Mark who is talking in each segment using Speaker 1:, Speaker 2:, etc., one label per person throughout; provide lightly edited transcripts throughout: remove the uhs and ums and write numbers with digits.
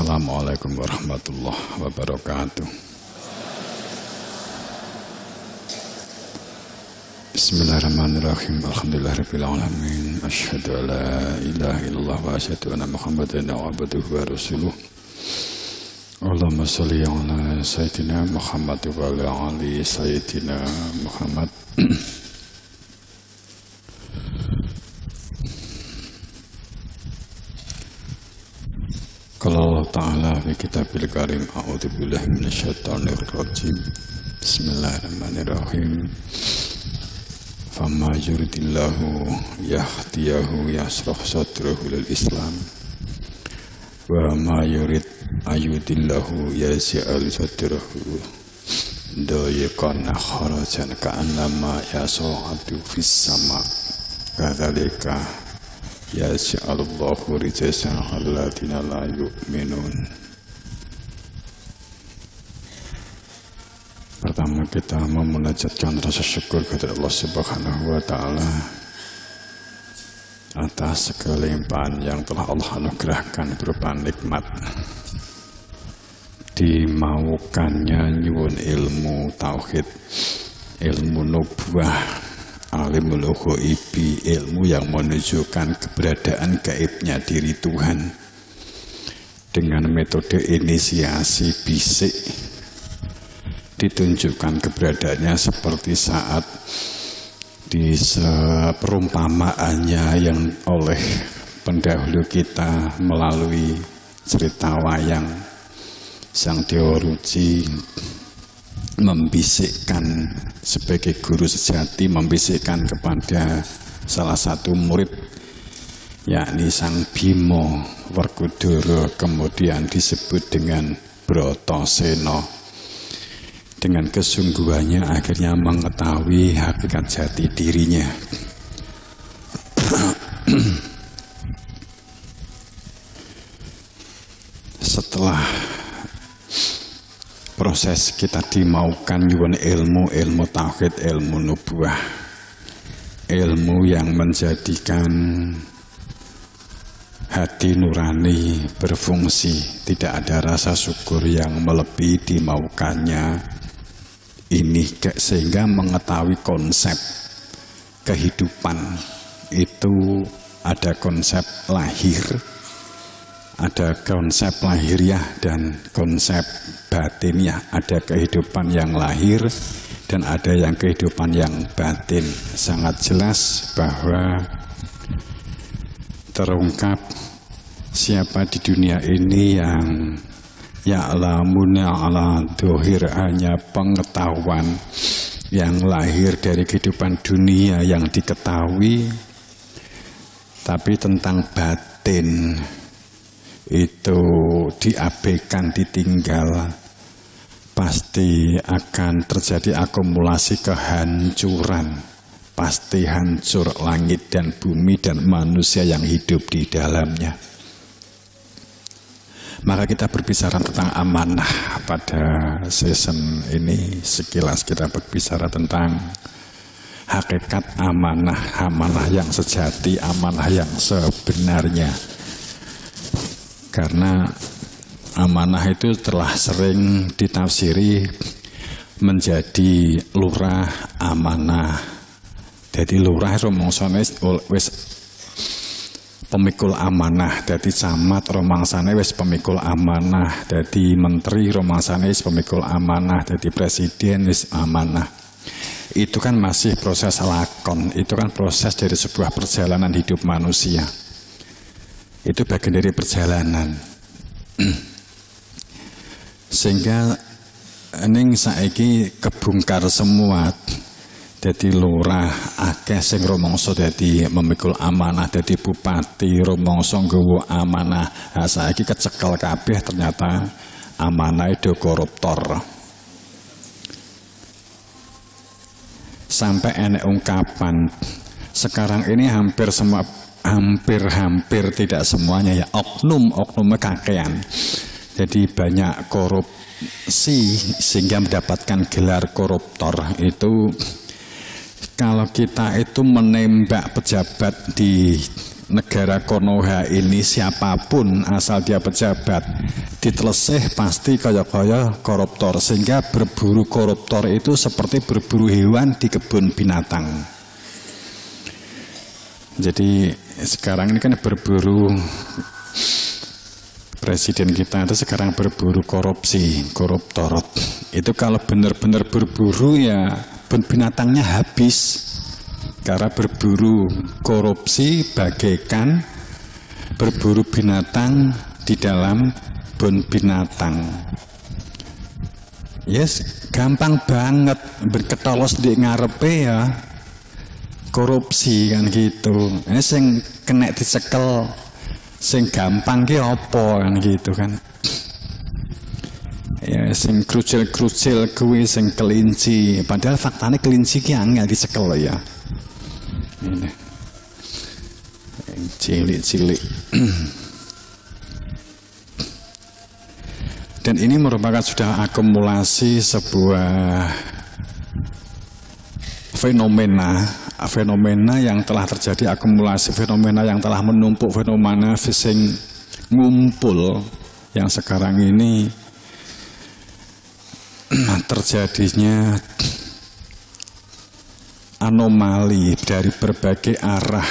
Speaker 1: Assalamualaikum warahmatullahi wabarakatuh. Bismillahirrahmanirrahim. Alhamdulillahirabbil alamin. Asyhadu an la ilaha illallah wa asyhadu anna Muhammadan abduhu wa rasuluh. Allahumma shalli ala sayyidina Muhammad wa ala ali sayyidina Muhammad. Qala Allah Ta'ala fi kitabil karim, a'udzu billahi minasyaitonir rajim. Bismillahirrahmanirrahim. Famma yuridillahu yahdiyahu yashrah sadrahu lil Islam wa ma yurid ayudillahu yas'al sadrahu dayiqan kharajan ka'annama yas'adu fis sama kadzalika yas'alullahu rijasa alladziina la yu'minun. Pertama kita memunajatkan rasa syukur kepada Allah Subhanahu wa Ta'ala atas segala limpahan yang telah Allah anugerahkan berupa nikmat, dimaukannya nyuwun ilmu tauhid, ilmu nubuwah, alimul ghaibi, ilmu yang menunjukkan keberadaan gaibnya diri Tuhan dengan metode inisiasi bisik. Ditunjukkan keberadaannya seperti saat di perumpamaannya yang oleh pendahulu kita melalui cerita wayang. Sang Dewa Ruci membisikkan sebagai guru sejati, membisikkan kepada salah satu murid, yakni Sang Bima Werkudara, kemudian disebut dengan Bratasena. Dengan kesungguhannya akhirnya mengetahui hakikat jati dirinya. Setelah proses kita dimaukan nyuwun ilmu tauhid, ilmu nubuwah, ilmu yang menjadikan hati nurani berfungsi, tidak ada rasa syukur yang melebihi dimaukannya ini, sehingga mengetahui konsep kehidupan itu ada konsep lahir, ada konsep lahiriah dan konsep batiniah, ada kehidupan yang lahir dan ada yang kehidupan yang batin. Sangat jelas bahwa terungkap siapa di dunia ini yang ya'lamuna ala dohir, hanya pengetahuan yang lahir dari kehidupan dunia yang diketahui, tapi tentang batin itu diabaikan, ditinggal. Pasti akan terjadi akumulasi kehancuran, pasti hancur langit dan bumi dan manusia yang hidup di dalamnya. Maka kita berbicara tentang amanah pada season ini. Sekilas kita berbicara tentang hakikat amanah, amanah yang sejati, amanah yang sebenarnya. Karena amanah itu telah sering ditafsiri menjadi lurah amanah. Jadi lurah romongsane wis pemikul amanah, jadi camat romangsane wis pemikul amanah, jadi menteri romangsane wis pemikul amanah, jadi presiden wis amanah. Itu kan masih proses lakon, itu kan proses dari sebuah perjalanan hidup manusia. Itu bagian dari perjalanan. Sehingga ning saiki kebongkar semua. Jadi lurah akeh sing rumangsa dadi memikul amanah, dadi bupati rumangsa nggawa amanah. Ha saiki kecekel kabeh, ternyata amanah itu koruptor. Sampai enek ungkapan sekarang ini hampir tidak semuanya ya, oknum kakean. Jadi banyak korupsi sehingga mendapatkan gelar koruptor. Itu kalau kita itu menembak pejabat di negara Konoha ini siapapun asal dia pejabat ditelesih pasti kaya-kaya koruptor, sehingga berburu koruptor itu seperti berburu hewan di kebun binatang. Jadi sekarang ini kan berburu, presiden kita itu sekarang berburu korupsi, koruptor. Itu kalau benar-benar berburu ya binatangnya habis. Karena berburu korupsi bagaikan berburu binatang di dalam kebun binatang. Yes, gampang banget berketolos di ngarepe ya korupsi kan gitu. Sing kena dicekel, sing gampang ki apa kan gitu kan. Ya sing krucil-krucil kuwi sing kelinci, padahal faktanya kelinci ki angel dicekel loh ya. Ini cilik-cilik. Dan ini merupakan sudah akumulasi sebuah fenomena yang telah terjadi, akumulasi fenomena yang telah menumpuk, fenomena sing ngumpul yang sekarang ini terjadinya anomali dari berbagai arah.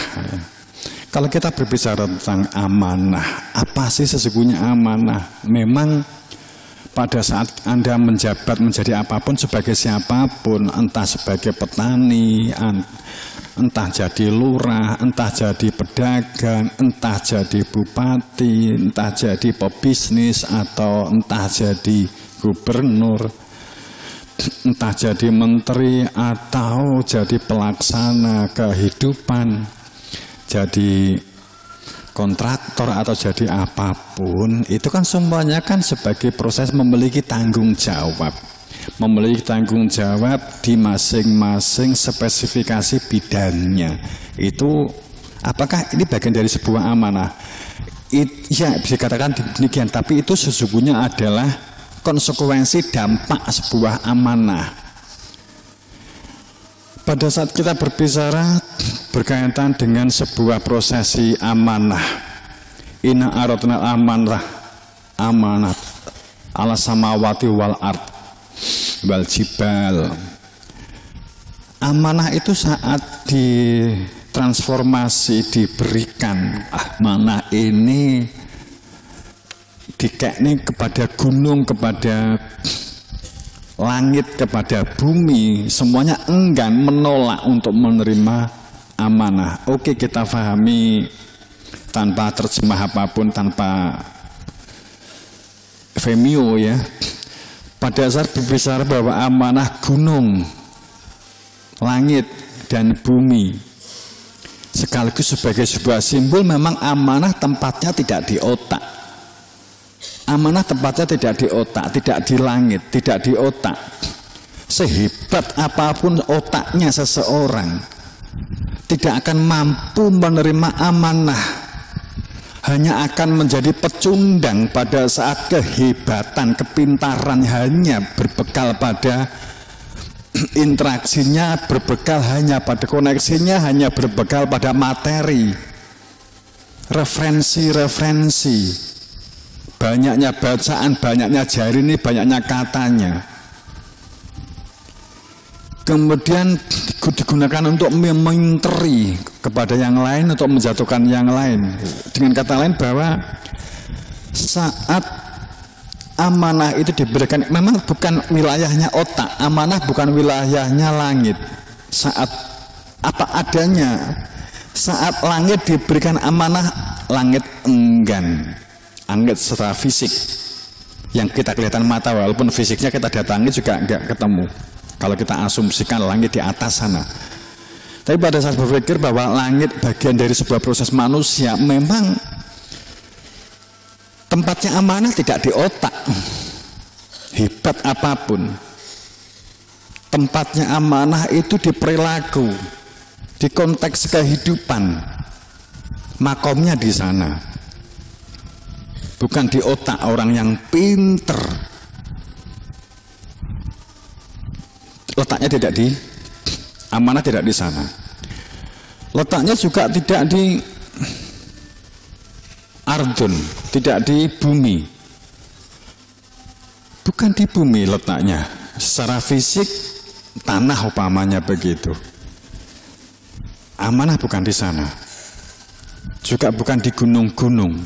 Speaker 1: Kalau kita berbicara tentang amanah, apa sih sesungguhnya amanah? Memang pada saat Anda menjabat menjadi apapun, sebagai siapapun, entah sebagai petani, entah jadi lurah, entah jadi pedagang, entah jadi bupati, entah jadi pebisnis, atau entah jadi gubernur, entah jadi menteri atau jadi pelaksana kehidupan, jadi kontraktor atau jadi apapun, itu kan semuanya kan sebagai proses memiliki tanggung jawab. Memiliki tanggung jawab di masing-masing spesifikasi bidangnya. Itu apakah ini bagian dari sebuah amanah? Ya bisa dikatakan demikian, tapi itu sesungguhnya adalah konsekuensi dampak sebuah amanah. Pada saat kita berbicara berkaitan dengan sebuah prosesi amanah, inna aradna amanat ala samawati wal ard wal jibal. Amanah itu saat ditransformasi, diberikan amanah ini dikekni kepada gunung, kepada langit, kepada bumi, semuanya enggan, menolak untuk menerima amanah. Oke, kita pahami tanpa terjemah apapun, tanpa femio ya. Pada saat berbicara bahwa amanah gunung, langit, dan bumi sekaligus sebagai sebuah simbol, memang amanah tempatnya tidak di otak. Amanah tempatnya tidak di otak, tidak di langit, tidak di otak. Sehebat apapun otaknya seseorang, tidak akan mampu menerima amanah. Hanya akan menjadi pecundang pada saat kehebatan, kepintaran hanya berbekal pada interaksinya, berbekal hanya pada koneksinya, hanya berbekal pada materi, referensi. Banyaknya bacaan, banyaknya jari ini, banyaknya katanya. Kemudian digunakan untuk meminteri kepada yang lain, untuk menjatuhkan yang lain. Dengan kata lain bahwa saat amanah itu diberikan, memang bukan wilayahnya otak, amanah bukan wilayahnya langit. Saat apa adanya, saat langit diberikan amanah, langit enggan. Angget secara fisik yang kita kelihatan mata, walaupun fisiknya kita datangi juga enggak ketemu. Kalau kita asumsikan langit di atas sana, tapi pada saat berpikir bahwa langit bagian dari sebuah proses manusia, memang tempatnya amanah tidak di otak. Hebat apapun, tempatnya amanah itu di perilaku, di konteks kehidupan, makomnya di sana. Bukan di otak orang yang pinter. Letaknya tidak di amanah, tidak di sana. Letaknya juga tidak di ardun, tidak di bumi. Bukan di bumi letaknya. Secara fisik tanah upamanya begitu. Amanah bukan di sana. Juga bukan di gunung-gunung,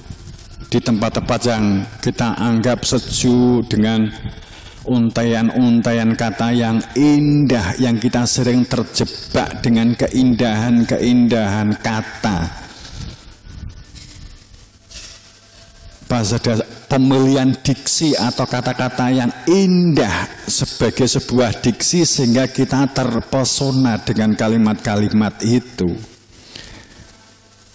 Speaker 1: di tempat-tempat yang kita anggap sejuk dengan untaian-untaian kata yang indah, yang kita sering terjebak dengan keindahan-keindahan kata. Pada pemilihan diksi atau kata-kata yang indah sebagai sebuah diksi sehingga kita terpesona dengan kalimat-kalimat itu.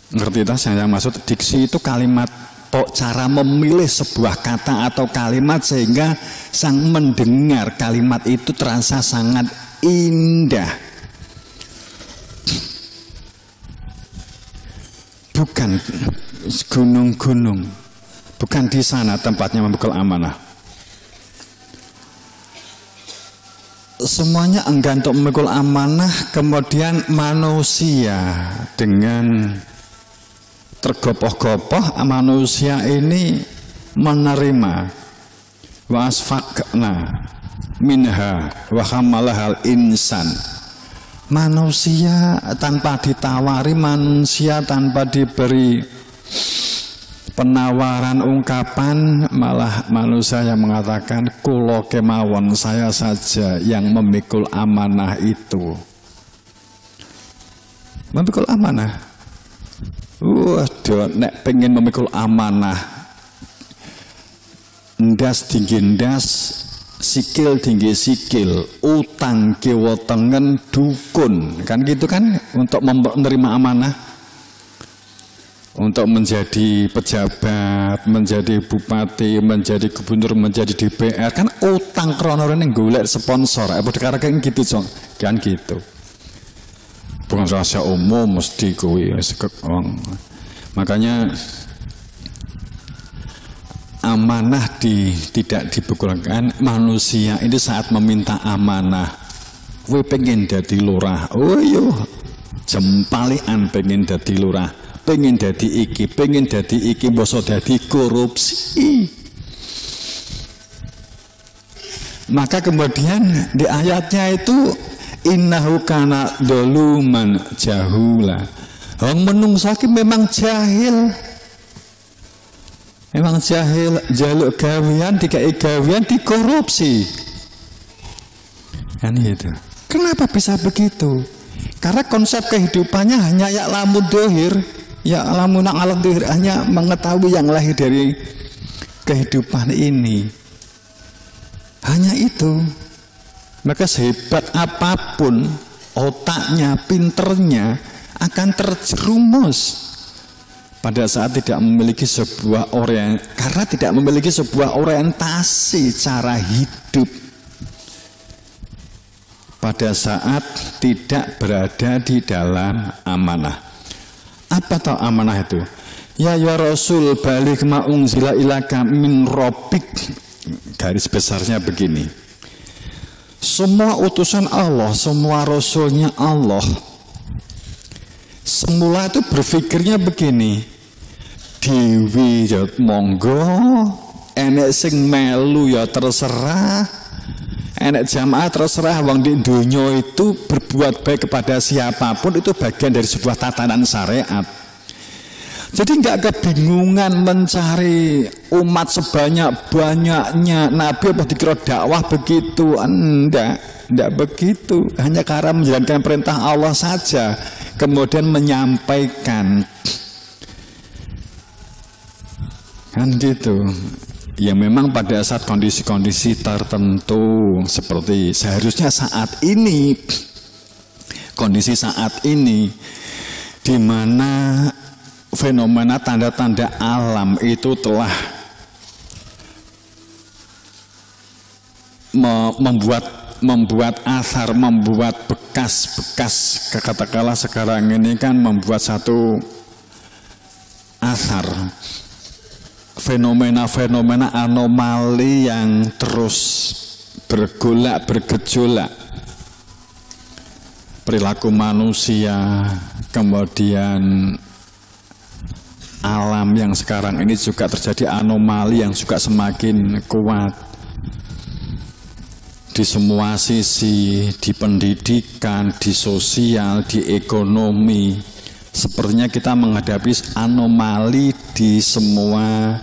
Speaker 1: Ngerti tak saya maksud? Diksi itu kalimat, cara memilih sebuah kata atau kalimat sehingga sang mendengar kalimat itu terasa sangat indah. Bukan gunung-gunung, bukan di sana tempatnya memikul amanah. Semuanya enggan untuk memikul amanah, kemudian manusia dengan tergopoh-gopoh manusia ini menerima wasfaqna minha wa hamalahal insan. Manusia tanpa ditawari, manusia tanpa diberi penawaran ungkapan, malah manusia yang mengatakan kulo kemawon, saya saja yang memikul amanah itu. Memikul amanah. Waduh, nek pengen memikul amanah, ndas tinggi ndas, sikil tinggi sikil, utang kiwa tengen dukun, kan gitu kan, untuk menerima amanah, untuk menjadi pejabat, menjadi bupati, menjadi gubernur, menjadi DPR, kan utang krono rene golek sponsor, apa sekarang gitu kan gitu. Bukan rahasia umum mesti kuwi makanya amanah tidak dibekulkan. Manusia ini saat meminta amanah, kowe pengen dadi lurah, oh yo jempalian pengen dadi lurah, pengen dadi iki boso dadi korupsi. Maka kemudian di ayatnya itu innahu kana doluman jahula. Wong menungso ki memang jahil. Memang jahil, jaluk gawean dikai gawean dikorupsi. Kan itu. Kenapa bisa begitu? Karena konsep kehidupannya hanya ya lamun dohir, ya lamun alam dohir, hanya mengetahui yang lahir dari kehidupan ini. Hanya itu. Maka sehebat apapun otaknya, pinternya akan terjerumus pada saat tidak memiliki sebuah karena tidak memiliki sebuah orientasi cara hidup. Pada saat tidak berada di dalam amanah. Apa tahu amanah itu? Ya Rasul balik ma unzila ilaka min rabbik. Garis besarnya begini. Semua utusan Allah, semua rasulnya Allah, semula itu berpikirnya begini, dewi ya monggo, enek sing melu ya terserah, enek jamaah terserah. Wong di dunia itu berbuat baik kepada siapapun itu bagian dari sebuah tatanan syariat. Jadi nggak kebingungan mencari umat sebanyak-banyaknya. Nabi apa dikira dakwah begitu? Enggak begitu. Hanya karena menjalankan perintah Allah saja, kemudian menyampaikan. Kan gitu. Ya memang pada saat kondisi-kondisi tertentu seperti seharusnya saat ini, kondisi saat ini di mana fenomena tanda-tanda alam itu telah membuat asar, membuat bekas-bekas, katakanlah sekarang ini kan membuat satu asar, fenomena-fenomena anomali yang terus bergolak, bergejolak, perilaku manusia, kemudian alam yang sekarang ini juga terjadi anomali yang juga semakin kuat di semua sisi, di pendidikan, di sosial, di ekonomi. Sepertinya kita menghadapi anomali di semua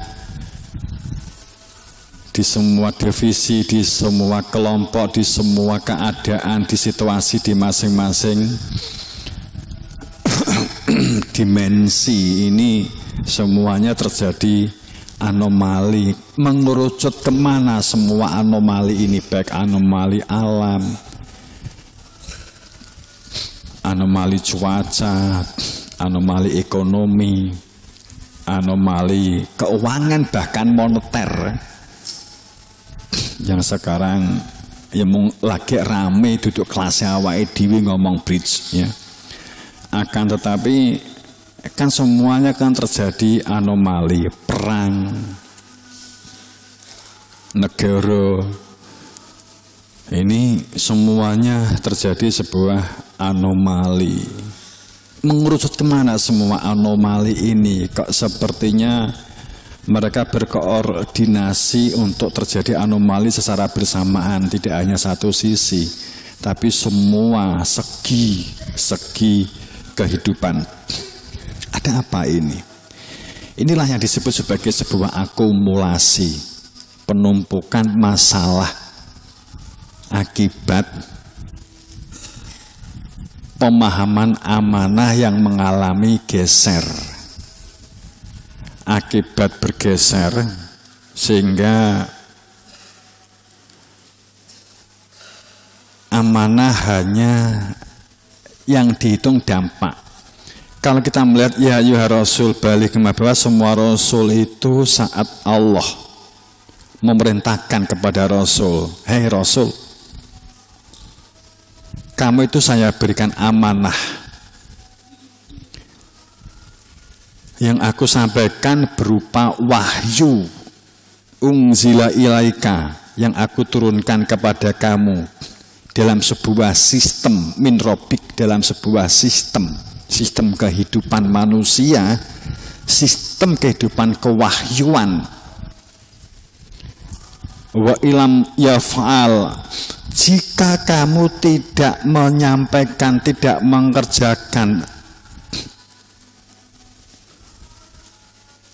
Speaker 1: divisi, di semua kelompok, di semua keadaan, di situasi, di masing-masing dimensi ini semuanya terjadi anomali. Mengerucut kemana semua anomali ini, baik anomali alam, anomali cuaca, anomali ekonomi, anomali keuangan, bahkan moneter yang sekarang ya lagi rame duduk kelasnya awake dhewe ngomong bridge ya. Akan tetapi kan semuanya kan terjadi anomali, perang negara ini semuanya terjadi sebuah anomali. Mengerucut kemana semua anomali ini? Kok sepertinya mereka berkoordinasi untuk terjadi anomali secara bersamaan, tidak hanya satu sisi, tapi semua segi kehidupan. Ada apa ini? Inilah yang disebut sebagai sebuah akumulasi, penumpukan masalah akibat pemahaman amanah yang mengalami geser. Akibat bergeser sehingga amanah hanya yang dihitung dampak. Kalau kita melihat ya ayuhar rasul balik bahwa semua rasul itu saat Allah memerintahkan kepada rasul, hei rasul, kamu itu saya berikan amanah. Yang aku sampaikan berupa wahyu unzila ilaika, yang aku turunkan kepada kamu dalam sebuah sistem minrobik, dalam sebuah sistem kehidupan manusia, sistem kehidupan kewahyuan. Wa ilam yaf'al, jika kamu tidak menyampaikan, tidak mengerjakan,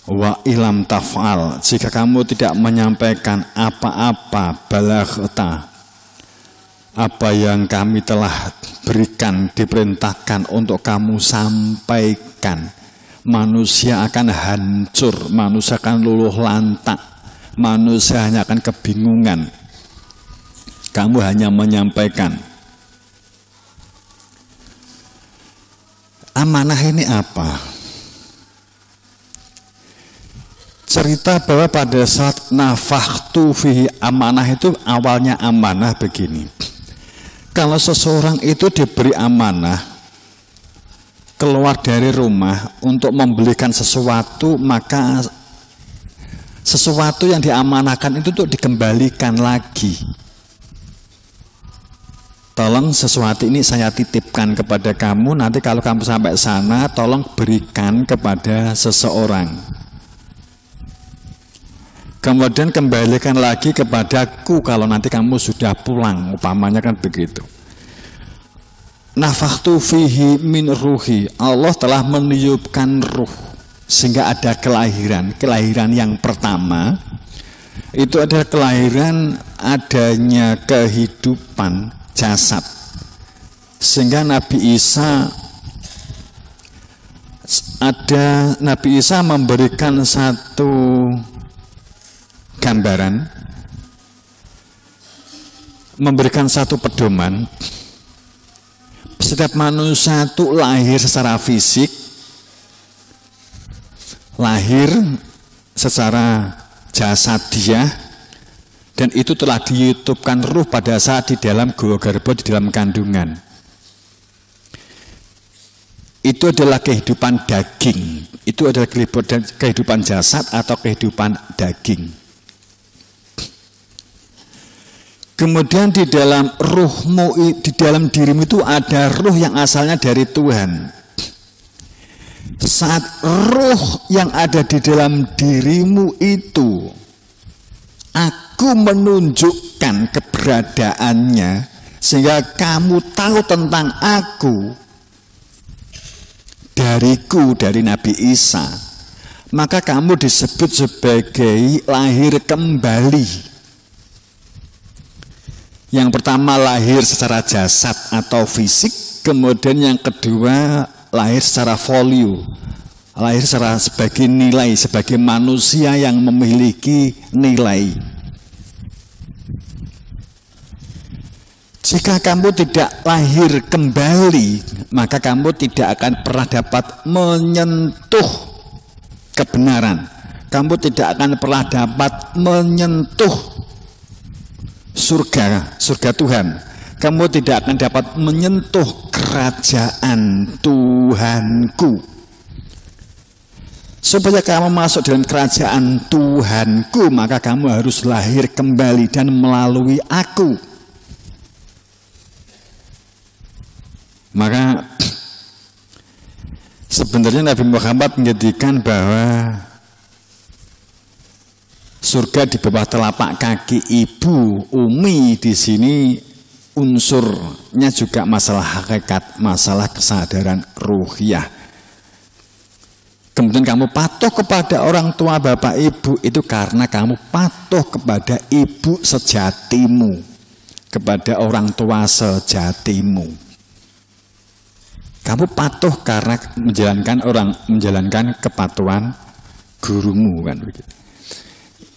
Speaker 1: wa ilam taf'al, jika kamu tidak menyampaikan apa-apa, balaghta, apa yang kami telah berikan, diperintahkan untuk kamu sampaikan, manusia akan hancur, manusia akan luluh lantak, manusia hanya akan kebingungan. Kamu hanya menyampaikan. Amanah ini apa? Cerita bahwa pada saat nafakhtu fihi, amanah itu awalnya amanah begini. Kalau seseorang itu diberi amanah keluar dari rumah untuk membelikan sesuatu, maka sesuatu yang diamanahkan itu untuk dikembalikan lagi. Tolong sesuatu ini saya titipkan kepada kamu, nanti kalau kamu sampai sana tolong berikan kepada seseorang. Kemudian kembalikan lagi kepadaku kalau nanti kamu sudah pulang, umpamanya kan begitu. Nafakhtu fihi min ruhi, Allah telah meniupkan ruh sehingga ada kelahiran. Kelahiran yang pertama itu adalah kelahiran adanya kehidupan jasad, sehingga Nabi Isa memberikan satu gambaran, memberikan satu pedoman. Setiap manusia itu lahir secara fisik, lahir secara jasadiah, dan itu telah diyutupkan ruh pada saat di dalam gua garba, di dalam kandungan. Itu adalah kehidupan daging, itu adalah kehidupan jasad atau kehidupan daging. Kemudian di dalam ruhmu, di dalam dirimu itu ada ruh yang asalnya dari Tuhan. saat ruh yang ada di dalam dirimu itu aku menunjukkan keberadaannya sehingga kamu tahu tentang aku, dariku, dari Nabi Isa, maka kamu disebut sebagai lahir kembali. Yang pertama lahir secara jasad atau fisik, kemudian yang kedua lahir secara value, lahir sebagai nilai, sebagai manusia yang memiliki nilai. Jika kamu tidak lahir kembali, maka kamu tidak akan pernah dapat menyentuh kebenaran. Kamu tidak akan pernah dapat menyentuh surga Tuhan. Kamu tidak akan dapat menyentuh kerajaan Tuhanku. Supaya kamu masuk dalam kerajaan Tuhanku, maka kamu harus lahir kembali dan melalui aku. Maka sebenarnya Nabi Muhammad menyatakan bahwa surga di bawah telapak kaki ibu Umi. Di sini unsurnya juga masalah hakikat, masalah kesadaran ruhiyah. Kemudian kamu patuh kepada orang tua bapak ibu itu karena kamu patuh kepada ibu sejatimu, kepada orang tua sejatimu. Kamu patuh karena menjalankan kepatuhan gurumu, kan begitu.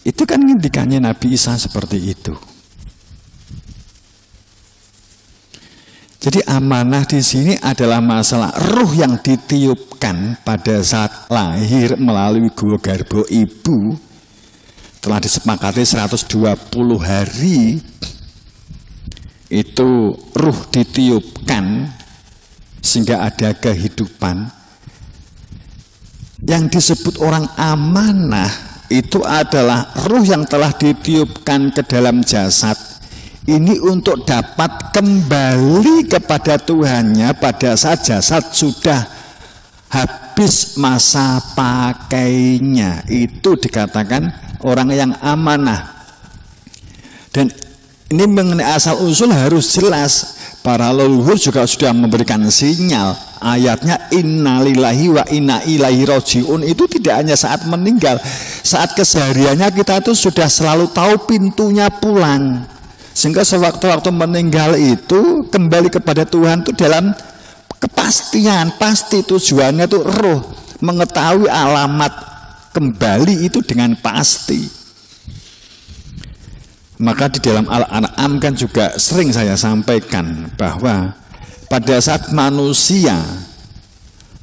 Speaker 1: Itu kan ngendikannya Nabi Isa seperti itu. Jadi amanah di sini adalah masalah ruh yang ditiupkan pada saat lahir melalui gua garbo ibu. Telah disepakati 120 hari itu ruh ditiupkan sehingga ada kehidupan. Yang disebut orang amanah itu adalah ruh yang telah ditiupkan ke dalam jasad ini untuk dapat kembali kepada Tuhannya pada saat jasad sudah habis masa pakainya. Itu dikatakan orang yang amanah. Dan ini mengenai asal usul harus jelas. Para leluhur juga sudah memberikan sinyal. Ayatnya innalillahi wa inna ilaihi rajiun itu tidak hanya saat meninggal, saat kesehariannya kita itu sudah selalu tahu pintunya pulang. Sehingga sewaktu-waktu meninggal itu kembali kepada Tuhan itu dalam kepastian, pasti tujuannya itu roh mengetahui alamat kembali itu dengan pasti. Maka di dalam Al-An'am kan juga sering saya sampaikan bahwa pada saat manusia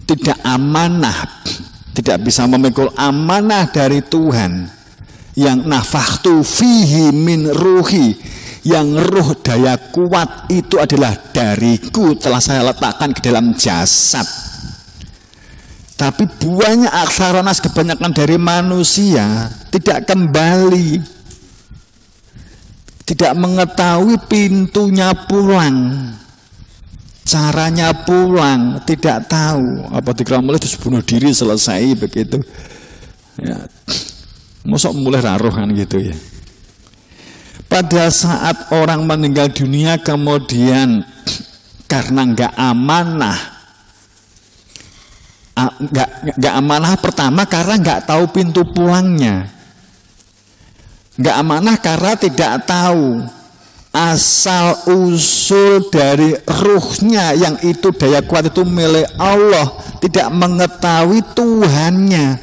Speaker 1: tidak amanah, tidak bisa memikul amanah dari Tuhan yang nafakhtu fihi min ruhi, yang ruh daya kuat itu adalah dariku, telah saya letakkan ke dalam jasad. Tapi buahnya aksaronas kebanyakan dari manusia tidak kembali, tidak mengetahui pintunya pulang, caranya pulang, tidak tahu. Apa dikira mulai terus bunuh diri selesai begitu ya, mosok mulai raruh kan gitu ya. Pada saat orang meninggal dunia kemudian karena nggak amanah, nggak amanah pertama karena nggak tahu pintu pulangnya. Nggak amanah karena tidak tahu asal usul dari ruhnya yang itu daya kuat itu milik Allah, tidak mengetahui Tuhannya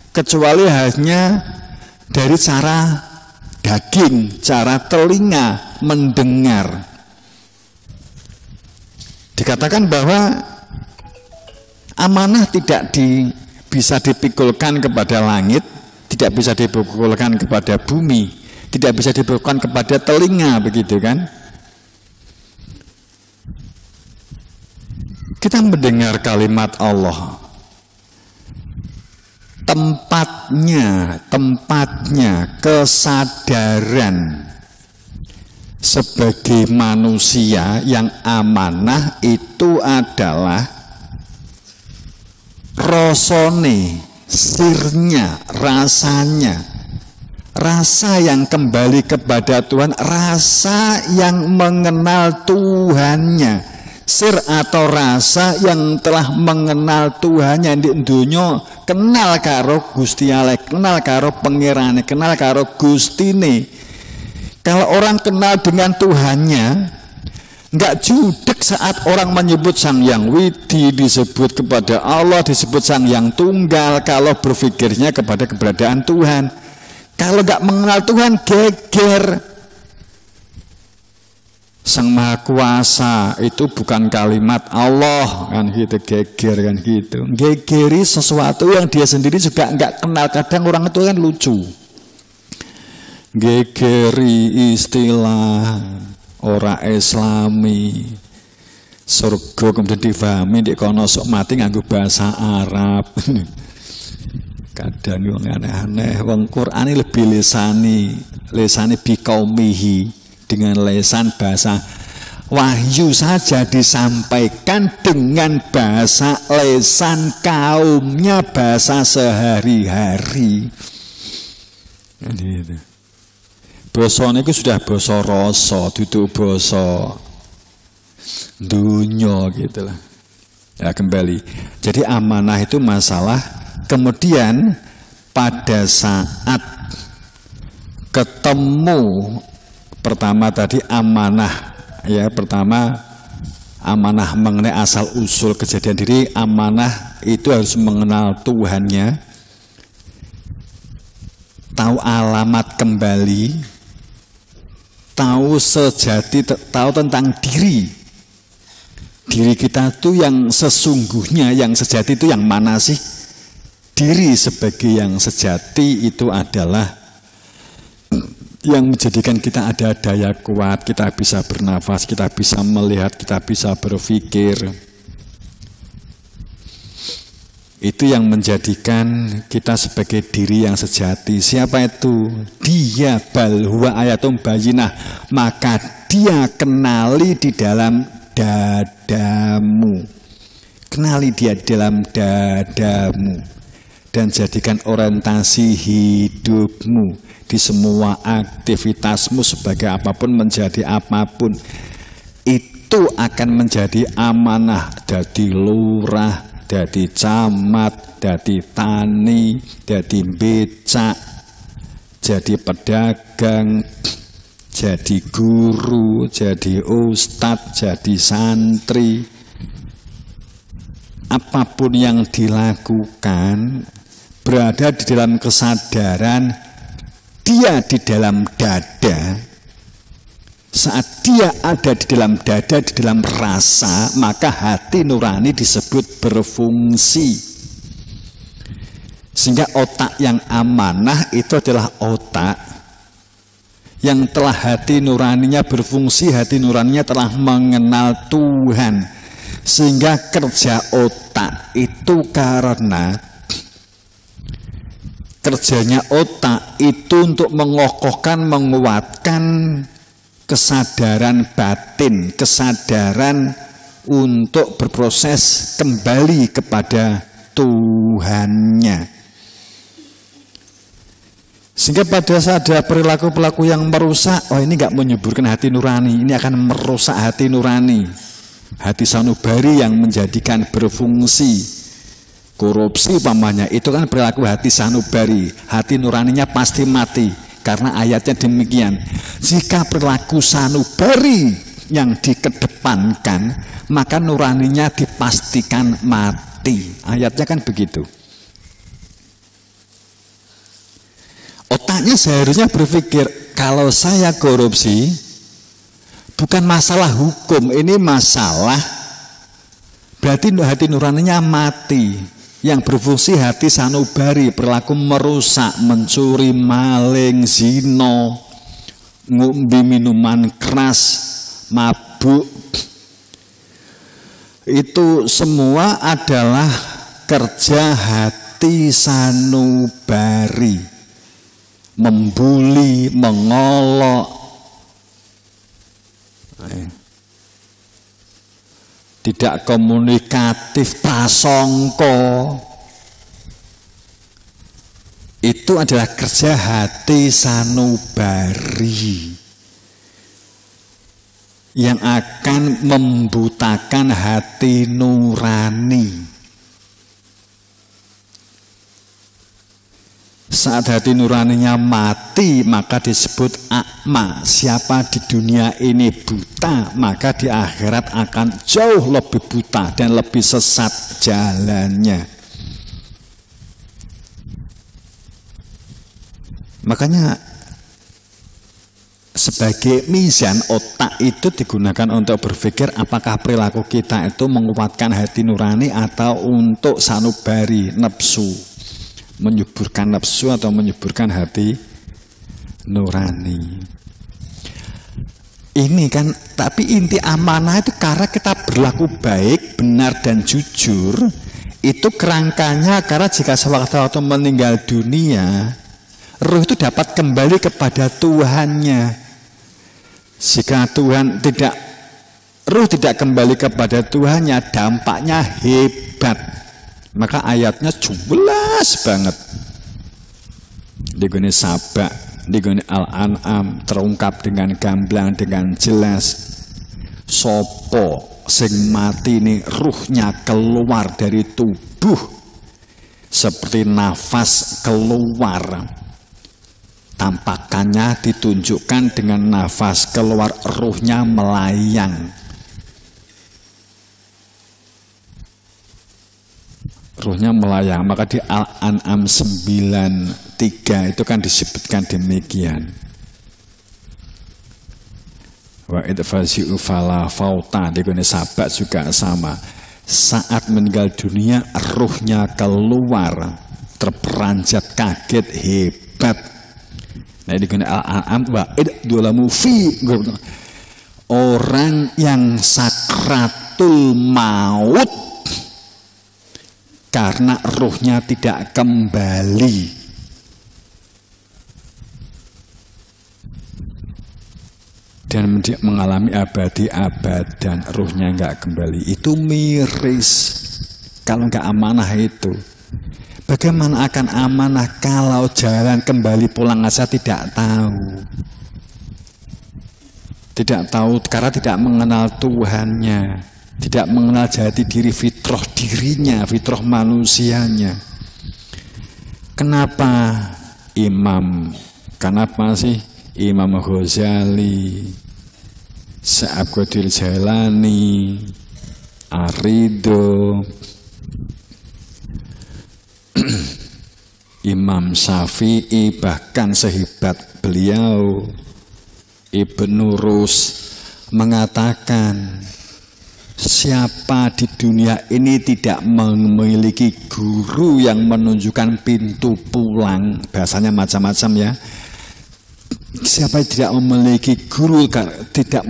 Speaker 1: kecuali hanya dari cara daging, cara telinga mendengar. Dikatakan bahwa amanah tidak bisa dipikulkan kepada langit, tidak bisa dipikulkan kepada bumi, tidak bisa dipikulkan kepada telinga, begitu kan? Kita mendengar kalimat Allah, tempatnya kesadaran sebagai manusia yang amanah itu adalah Rasane, sirnya, rasanya, rasa yang kembali kepada Tuhan, rasa yang mengenal Tuhannya, sir atau rasa yang telah mengenal Tuhannya di dunia, kenal karo Gusti Allah, kenal karo pengirane, kenal karo Gustine. Kalau orang kenal dengan Tuhannya, nggak judek saat orang menyebut Sang Yang Widi, disebut kepada Allah, disebut Sang Yang Tunggal, kalau berpikirnya kepada keberadaan Tuhan. Kalau nggak mengenal Tuhan, geger. Sang Maha Kuasa itu bukan kalimat Allah, kan gitu, geger kan gitu. Gegeri sesuatu yang dia sendiri juga nggak kenal. Kadang orang itu kan lucu. Gegeri istilah ora Islami, surga kemudian difahami di kono sok mati nganggo bahasa Arab. Kadang wong aneh-aneh, wong Quran ini lebih lesani biqaumihi, dengan lesan bahasa wahyu saja disampaikan dengan bahasa lesan kaumnya, bahasa sehari-hari. Gitu. Basa niku sudah basa rasa, duduk basa dunya gitu lah. Ya kembali. Jadi amanah itu masalah. Kemudian pada saat ketemu pertama tadi amanah, ya pertama amanah mengenai asal usul kejadian diri. Amanah itu harus mengenal Tuhannya, tahu alamat kembali, tahu sejati, tahu tentang diri kita tuh yang sesungguhnya, yang sejati itu yang mana sih? Diri sebagai yang sejati itu adalah yang menjadikan kita ada daya kuat, kita bisa bernafas, kita bisa melihat, kita bisa berpikir. Itu yang menjadikan kita sebagai diri yang sejati. Siapa itu? Dia, bal huwa ayatum bayyinah, maka dia kenali di dalam dadamu. Kenali dia di dalam dadamu. Dan jadikan orientasi hidupmu di semua aktivitasmu sebagai apapun, menjadi apapun. Itu akan menjadi amanah. Dadi lurah, dadi camat, dadi tani, dadi becak, jadi pedagang, jadi guru, jadi ustadz, jadi santri. Apapun yang dilakukan berada di dalam kesadaran dia di dalam dada. Saat dia ada di dalam dada, di dalam rasa, maka hati nurani disebut berfungsi. Sehingga otak yang amanah itu adalah otak yang telah hati nuraninya berfungsi, hati nuraninya telah mengenal Tuhan. Sehingga kerja otak itu karena kerjanya otak itu untuk mengokohkan, menguatkan kesadaran batin, kesadaran untuk berproses kembali kepada Tuhannya. Sehingga pada saat ada perilaku-perilaku yang merusak, oh ini nggak menyuburkan hati nurani, ini akan merusak hati nurani, hati sanubari yang menjadikan berfungsi. Korupsi umpamanya itu kan perilaku hati sanubari, hati nuraninya pasti mati karena ayatnya demikian. Jika perilaku sanubari yang dikedepankan, maka nuraninya dipastikan mati. Ayatnya kan begitu. Otaknya seharusnya berpikir, kalau saya korupsi bukan masalah hukum, ini masalah berarti hati nuraninya mati. Yang berfungsi hati sanubari, perilaku merusak, mencuri, maling, zina, ngombe minuman keras, mabuk. Itu semua adalah kerja hati sanubari. Membuli, mengolok, tidak komunikatif, prasangka, itu adalah kerja hati sanubari yang akan membutakan hati nurani. Saat hati nuraninya mati, maka disebut akma. Siapa di dunia ini buta, maka di akhirat akan jauh lebih buta dan lebih sesat jalannya. Makanya sebagai mizan, otak itu digunakan untuk berpikir apakah perilaku kita itu menguatkan hati nurani atau untuk sanubari, nafsu, menyuburkan nafsu atau menyuburkan hati nurani. Ini kan, tapi inti amanah itu karena kita berlaku baik, benar dan jujur, itu kerangkanya karena jika sewaktu-waktu meninggal dunia, ruh itu dapat kembali kepada Tuhannya. Jika ruh tidak kembali kepada Tuhannya, dampaknya hebat. Maka ayatnya jelas banget. Di gone Sabak, di gone Al-An'am terungkap dengan gamblang, dengan jelas. Sopo sing mati ini ruhnya keluar dari tubuh seperti nafas keluar. Tampakannya ditunjukkan dengan nafas keluar, ruhnya melayang. Ruhnya melayang, maka di Al-An'am 93 itu kan disebutkan demikian. Wa idfasi'u fala fauta, di Sabak juga sama. Saat meninggal dunia, ruhnya keluar, terperanjat, kaget, hebat. Nah, di Al-An'am wa idulamu fi, orang yang sakratul maut karena ruhnya tidak kembali. Dan mengalami abadi-abadan, ruhnya nggak kembali. Itu miris kalau nggak amanah itu. Bagaimana akan amanah kalau jalan kembali pulang aja tidak tahu. Tidak tahu karena tidak mengenal Tuhannya. Tidak mengenal jati diri, fitrah dirinya, fitrah manusianya. Kenapa sih Imam Ghazali, Syekh Qadir Jailani, Arido, Imam Syafi'i, bahkan sehebat beliau Ibnu Rus mengatakan, siapa di dunia ini tidak memiliki guru yang menunjukkan pintu pulang, bahasanya macam-macam ya. Siapa yang tidak memiliki guru tidak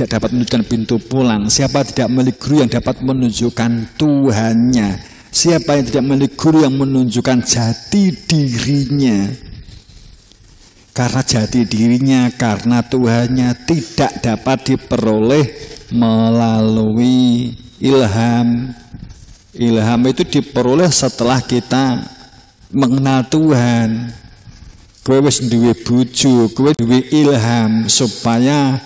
Speaker 1: dapat menunjukkan pintu pulang. Siapa tidak memiliki guru yang dapat menunjukkan Tuhannya. Siapa yang tidak memiliki guru yang menunjukkan jati dirinya. Karena jati dirinya, karena Tuhannya tidak dapat diperoleh melalui ilham. Ilham itu diperoleh setelah kita mengenal Tuhan. Kowe wis duwe bojo, kowe duwe ilham supaya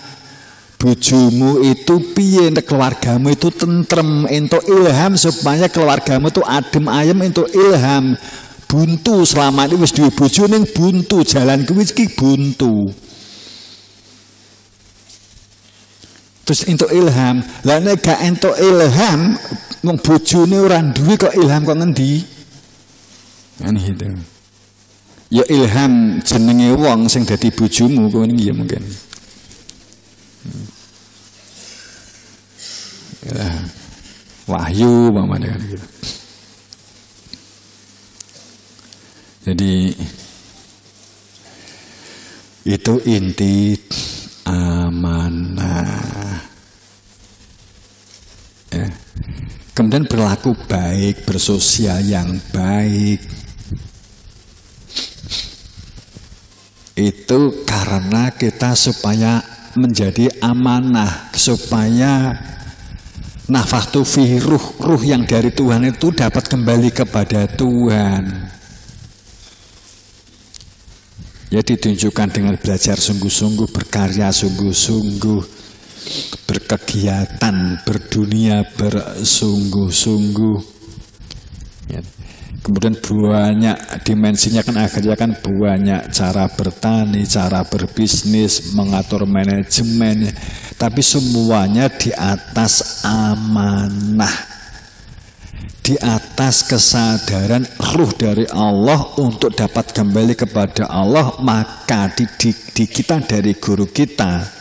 Speaker 1: bojomu itu piye, keluargamu itu tentrem, entuk ilham supaya keluargamu itu adem ayem, entuk ilham. Buntu selama ini wis duwe bojo ning buntu, jalan kuwi iki buntu. Terus entuk ilham. Lah nek gak entuk ilham, wong bojone ora duwe kok ilham kok ngendi? Kan gitu. Ya ilham jenenge wong sing dadi bojomu kowe iki ya mungkin. Ya, wahyu mamane kan gitu. Jadi itu inti amanah. Ya. Kemudian berlaku baik, bersosial yang baik. Itu karena kita supaya menjadi amanah, supaya nafatu fi ruh yang dari Tuhan itu dapat kembali kepada Tuhan. Ya ditunjukkan dengan belajar sungguh-sungguh, berkarya sungguh-sungguh, berkegiatan, berdunia bersungguh-sungguh. Ya. Kemudian banyak dimensinya kan, akhirnya kan banyak cara bertani, cara berbisnis, mengatur manajemen, tapi semuanya di atas amanah, di atas kesadaran ruh dari Allah untuk dapat kembali kepada Allah. Maka di kita dari guru kita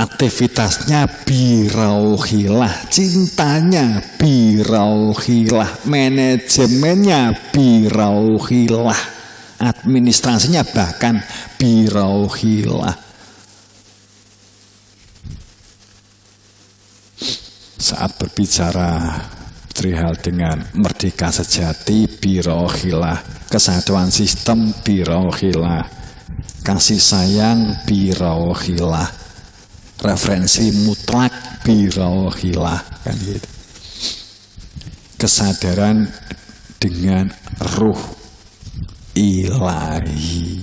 Speaker 1: aktivitasnya birauhilah, cintanya birauhilah, manajemennya birauhilah, administrasinya bahkan birauhilah. Saat berbicara perihal dengan merdeka sejati, birauhilah, kesatuan sistem birauhilah, kasih sayang birauhilah, referensi mutlak birauhilah, kan gitu. Kesadaran dengan ruh ilahi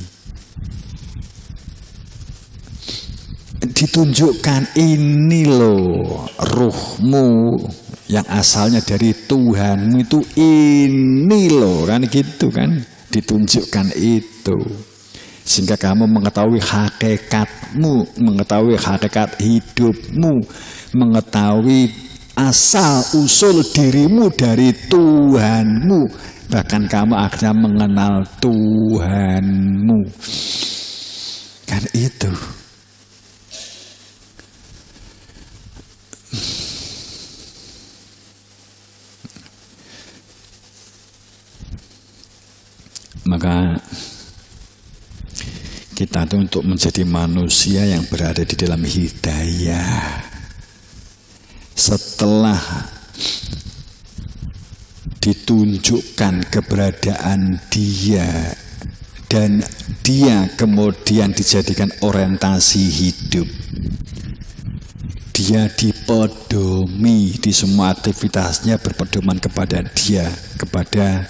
Speaker 1: ditunjukkan, ini loh ruhmu yang asalnya dari Tuhanmu itu, ini loh, kan gitu kan, ditunjukkan itu. Sehingga kamu mengetahui hakikatmu, mengetahui hakikat hidupmu, mengetahui asal usul dirimu dari Tuhanmu. Bahkan kamu akhirnya mengenal Tuhanmu. Kan itu. Maka kita itu untuk menjadi manusia yang berada di dalam hidayah, setelah ditunjukkan keberadaan dia dan dia kemudian dijadikan orientasi hidup, dia dipedomi di semua aktivitasnya, berpedoman kepada dia, kepada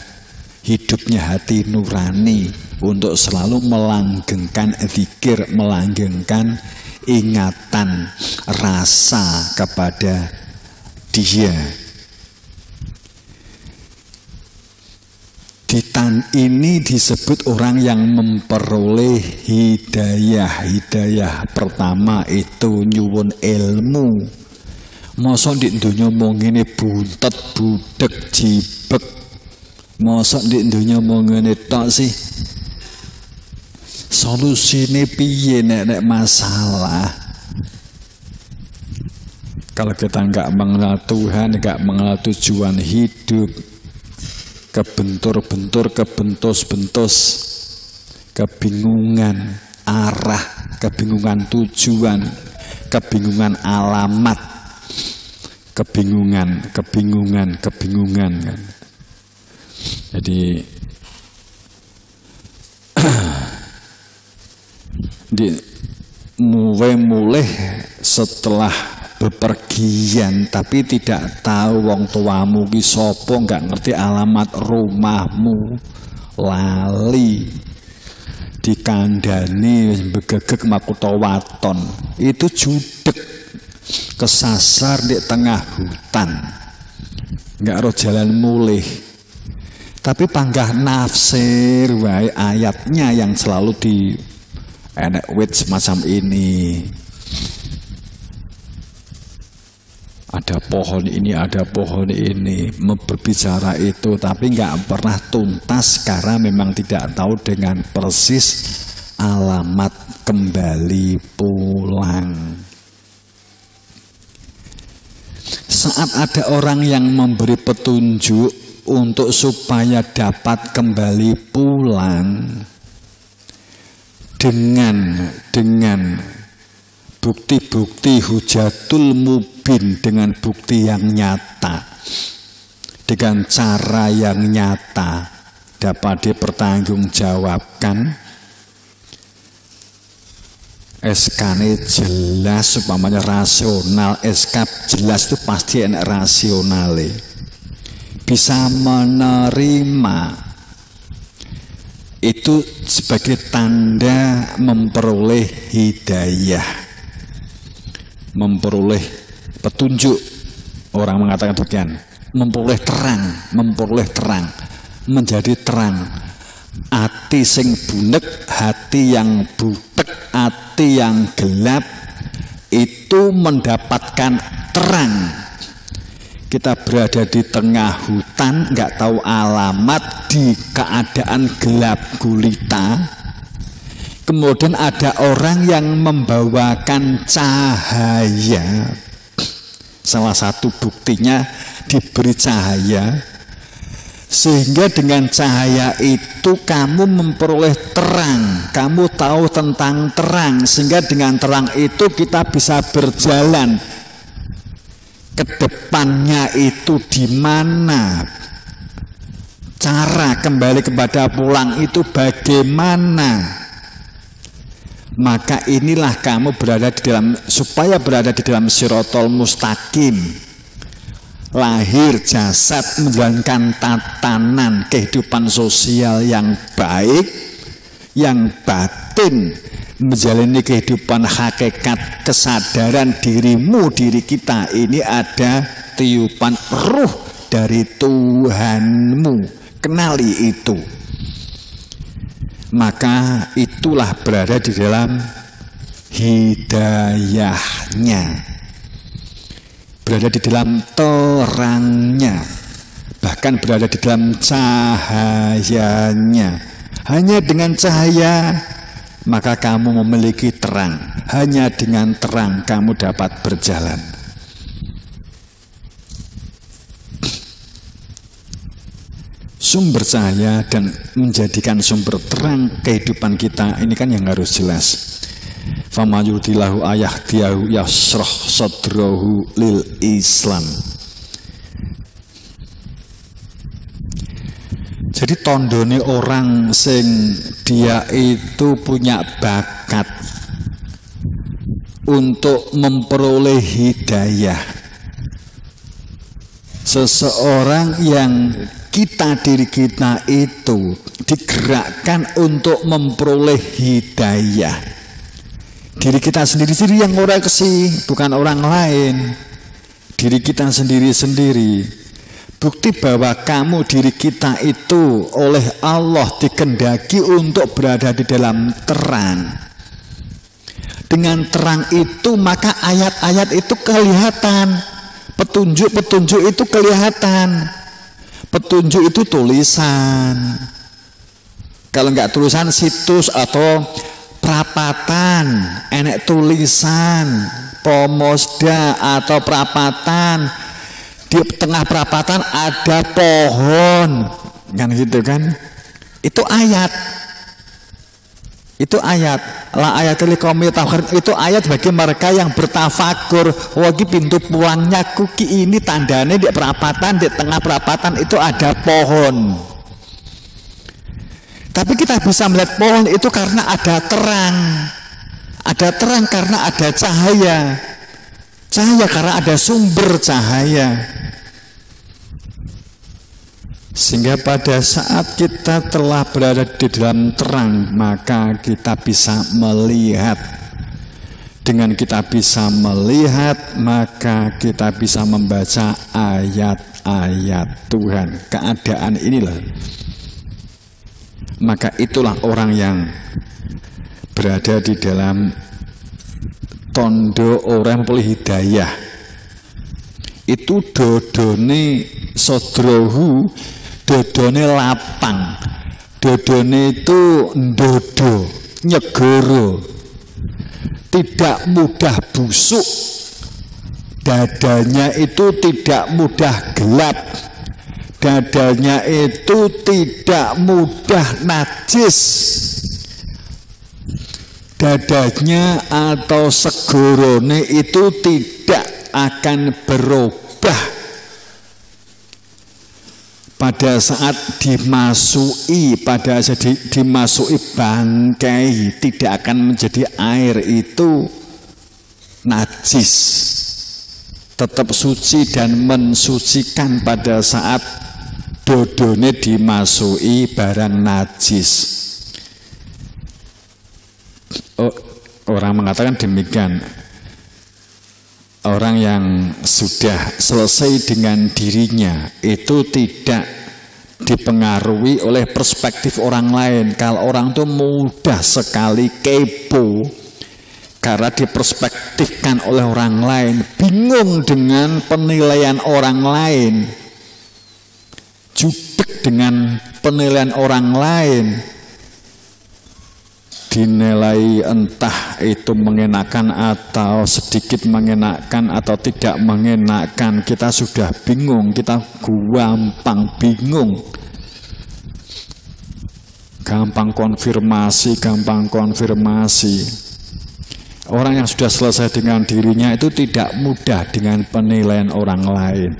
Speaker 1: hidupnya hati nurani, untuk selalu melanggengkan zikir, melanggengkan ingatan, rasa kepada dia. Ini disebut orang yang memperoleh hidayah. Hidayah pertama itu nyuwun ilmu. Mosok di dunia mau ngene buntet budek jibek, mosok di dunia mau ngene tok sih. Solusine piye nek masalah? Kalau kita nggak mengenal Tuhan, nggak mengenal tujuan hidup, kebentur-bentur, kebentos-bentos, kebingungan arah, kebingungan tujuan, kebingungan alamat, kebingungan kan. Jadi mulai setelah bepergian tapi tidak tahu wong tuamu ki sapa, nggak ngerti alamat rumahmu, lali dikandani begegek makuta waton, itu judek kesasar di tengah hutan, nggak roh jalan mulih. Tapi panggah nafsir wae ayatnya yang selalu di enek wit semacam ini. Ada pohon ini, ada pohon ini, berbicara itu, tapi nggak pernah tuntas karena memang tidak tahu dengan persis alamat kembali pulang. Saat ada orang yang memberi petunjuk untuk supaya dapat kembali pulang dengan bukti-bukti hujatul mubin, dengan bukti yang nyata, dengan cara yang nyata dapat dipertanggungjawabkan, SK-nya jelas, umpamanya rasional, SK jelas itu pasti enak rasionale, bisa menerima itu sebagai tanda memperoleh hidayah, memperoleh petunjuk. Orang mengatakan demikian, memperoleh terang, menjadi terang. Hati sing bunek, hati yang butek, hati yang gelap itu mendapatkan terang. Kita berada di tengah hutan, nggak tahu alamat, di keadaan gelap gulita. Kemudian ada orang yang membawakan cahaya. Salah satu buktinya diberi cahaya, sehingga dengan cahaya itu kamu memperoleh terang, kamu tahu tentang terang, sehingga dengan terang itu kita bisa berjalan. Ke depannya itu di mana, cara kembali kepada pulang itu bagaimana. Maka inilah kamu berada di dalam, supaya berada di dalam Shirathul Mustaqim, lahir jasad menjalankan tatanan kehidupan sosial yang baik, yang batin, menjalani kehidupan hakikat kesadaran dirimu, diri kita ini ada tiupan ruh dari Tuhanmu, kenali itu. Maka itulah berada di dalam hidayahnya, berada di dalam terangnya, bahkan berada di dalam cahayanya. Hanya dengan cahaya maka kamu memiliki terang, hanya dengan terang kamu dapat berjalan. Sumber cahaya dan menjadikan sumber terang kehidupan kita ini kan yang harus jelas. Famayudillahu ayahdiyahu yasroh sodrohu lil Islam. Jadi tondone orang sing dia itu punya bakat untuk memperoleh hidayah. Seseorang yang diri kita itu digerakkan untuk memperoleh hidayah. Diri kita sendiri-sendiri yang ngoreksi, bukan orang lain. Diri kita sendiri-sendiri. Bukti bahwa kamu, diri kita itu oleh Allah dikehendaki untuk berada di dalam terang. Dengan terang itu maka ayat-ayat itu kelihatan, petunjuk-petunjuk itu kelihatan. Petunjuk itu tulisan. Kalau enggak tulisan, situs atau prapatan, enek tulisan pomosda atau prapatan, di tengah prapatan ada pohon, kan gitu kan? Itu ayat. Itu ayat. La ayatul liqaumi yatafakkarun, itu ayat bagi mereka yang bertafakur. Wagi pintu pulangnya kuki ini tandanya di perapatan, di tengah perapatan itu ada pohon. Tapi kita bisa melihat pohon itu karena ada terang. Ada terang karena ada cahaya. Cahaya karena ada sumber cahaya. Sehingga pada saat kita telah berada di dalam terang, maka kita bisa melihat. Dengan kita bisa melihat, maka kita bisa membaca ayat-ayat Tuhan. Keadaan inilah. Maka itulah orang yang berada di dalam tondo orang memperoleh hidayah. Itu dodone sodrohu, dodone lapang, dodone itu ndodo, nyegoro, tidak mudah busuk, dadanya itu tidak mudah gelap, dadanya itu tidak mudah najis, dadanya atau segorone itu tidak akan berubah pada saat dimasuki, pada saat dimasuki bangkai, tidak akan menjadi air itu najis, tetap suci dan mensucikan pada saat dodone dimasuki barang najis. Orang mengatakan demikian, orang yang sudah selesai dengan dirinya itu tidak dipengaruhi oleh perspektif orang lain. Kalau orang itu mudah sekali kepo karena diperspektifkan oleh orang lain, bingung dengan penilaian orang lain, judek dengan penilaian orang lain, dinilai entah itu mengenakan atau sedikit mengenakan atau tidak mengenakan, kita sudah bingung, kita gampang bingung, gampang konfirmasi. Orang yang sudah selesai dengan dirinya itu tidak mudah dengan penilaian orang lain.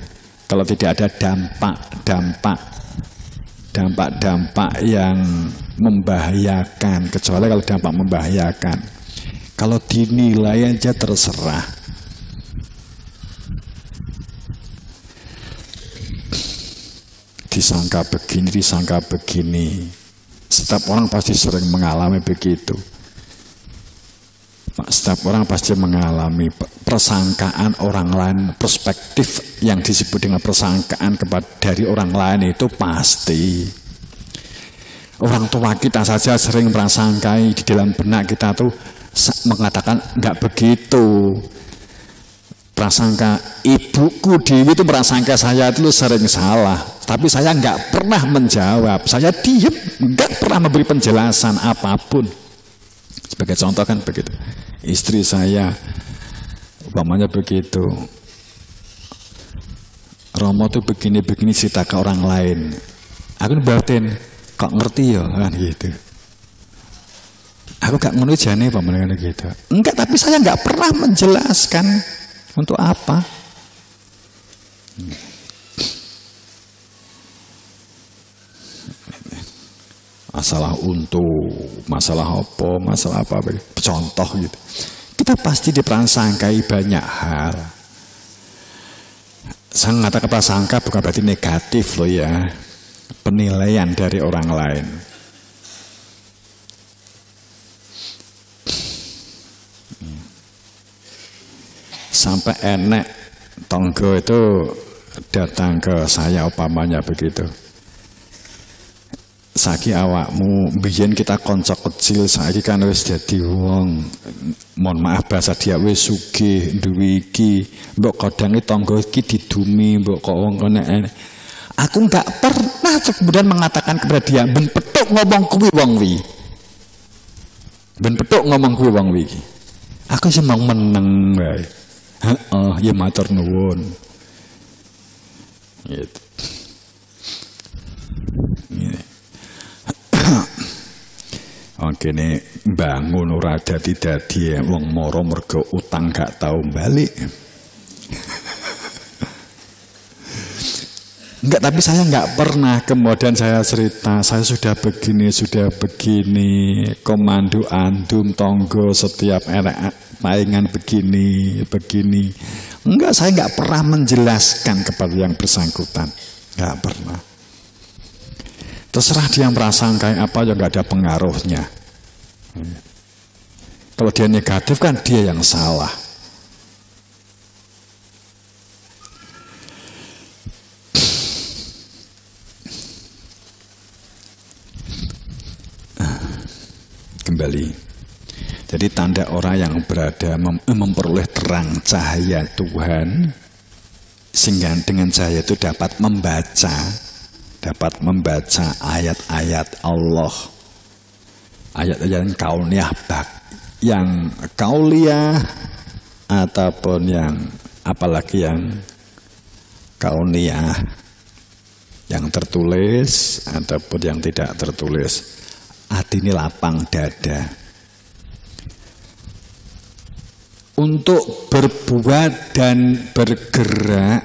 Speaker 1: Kalau tidak ada dampak yang membahayakan, kecuali kalau dampak membahayakan. Kalau dinilai aja terserah. Disangka begini. Setiap orang pasti sering mengalami begitu. Setiap orang pasti mengalami persangkaan orang lain, perspektif yang disebut dengan persangkaan dari orang lain itu pasti. Orang tua kita saja sering merasangkai, di dalam benak kita tuh mengatakan enggak begitu. Prasangka ibuku Dewi itu merasangka saya itu sering salah, tapi saya enggak pernah menjawab, saya diam, enggak pernah memberi penjelasan apapun. Sebagai contoh kan begitu. Istri saya umpamanya begitu, Romo tuh begini cerita ke orang lain, aku batin kok ngerti ya kan gitu. Aku gak ngerti jane umpamanya gitu. Enggak, tapi saya enggak pernah menjelaskan untuk apa. Masalah apa, contoh gitu. Kita pasti diprasangkai banyak hal. Saya mengatakan prasangka bukan berarti negatif loh ya. Penilaian dari orang lain. Sampai enek tonggo itu datang ke saya umpamanya begitu. Saiki awakmu biyen kita konco kecil, saiki kan wis dadi wong, mohon maaf bahasa dia wis sugih, duwe iki, mbok kodange tangga iki didumi, mbok kok wong kene. Aku enggak pernah kemudian mengatakan kepada dia, ben petuk ngomong kuwi wong wi. Ben petuk ngomong kuwi wong wi. Aku semang meneng wae. Heeh, ya matur nuwun. Gitu. Oke nih, bangun ora dadi wong moro mergo utang gak tau balik. Enggak, tapi saya enggak pernah kemudian saya cerita, saya sudah begini, komando andum tonggo setiap paingan begini. Enggak, saya enggak pernah menjelaskan kepada yang bersangkutan. Enggak pernah. Terserah dia merasangkai apa ya enggak ada pengaruhnya. Kalau dia negatif kan dia yang salah. Kembali. Jadi tanda orang yang berada memperoleh terang cahaya Tuhan, sehingga dengan cahaya itu dapat membaca ayat-ayat Allah, ayat-ayat yang kauliyah ataupun yang apalagi yang kauniyah, yang tertulis ataupun yang tidak tertulis. Hati ini lapang dada untuk berbuat dan bergerak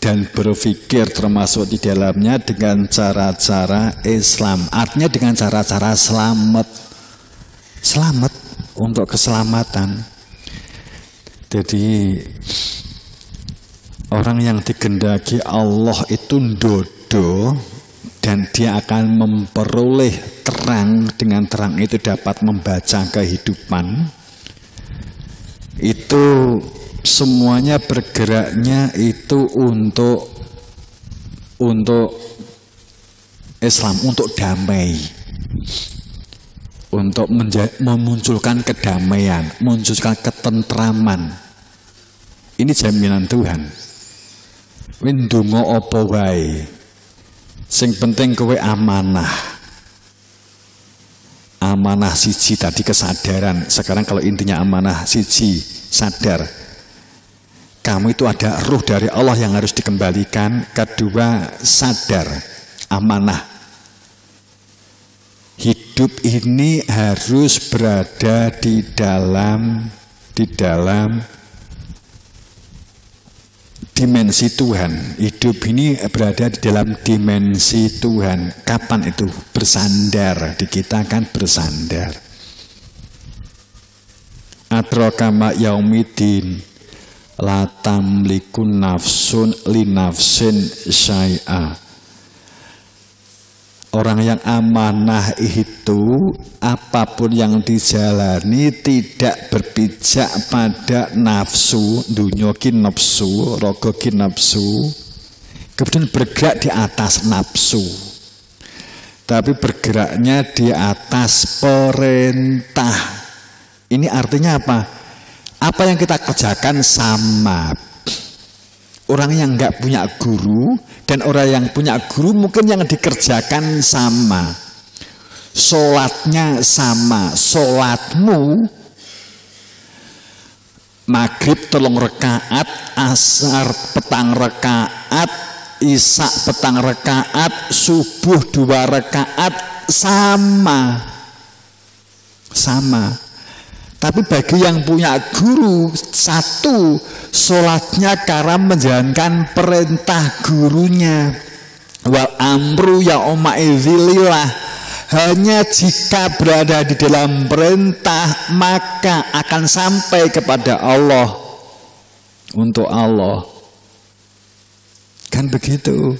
Speaker 1: dan berpikir, termasuk di dalamnya dengan cara-cara Islam, artinya dengan cara-cara selamat untuk keselamatan. Jadi orang yang digendaki Allah itu ndodo, dan dia akan memperoleh terang, dengan terang itu dapat membaca kehidupan, itu semuanya bergeraknya itu untuk Islam, untuk damai, untuk memunculkan kedamaian, memunculkan ketentraman. Ini jaminan Tuhan. Windungo apa wae, sing penting kowe amanah. Amanah siji tadi kesadaran. Sekarang kalau intinya amanah siji, sadar kamu itu ada ruh dari Allah yang harus dikembalikan. Kedua, sadar amanah. Hidup ini harus berada di dalam dimensi Tuhan. Hidup ini berada di dalam dimensi Tuhan. Kapan itu bersandar? Di kita kan bersandar. Adrokama yaumidin la tamliku nafsun li nafsin syai'a. Orang yang amanah itu apapun yang dijalani tidak berpijak pada nafsu, dunya ki nafsu, raga ki nafsu, kemudian bergerak di atas nafsu, tapi bergeraknya di atas perintah. Ini artinya apa? Apa yang kita kerjakan sama. Orang yang nggak punya guru dan orang yang punya guru mungkin yang dikerjakan sama. Sholatnya sama. Sholatmu maghrib 3 rakaat, asar petang rakaat, isya petang rakaat, subuh 2 rakaat, sama. Tapi bagi yang punya guru, satu, sholatnya karena menjalankan perintah gurunya. Wal amru ya umaizilillah. Hanya jika berada di dalam perintah, maka akan sampai kepada Allah. Untuk Allah. Kan begitu.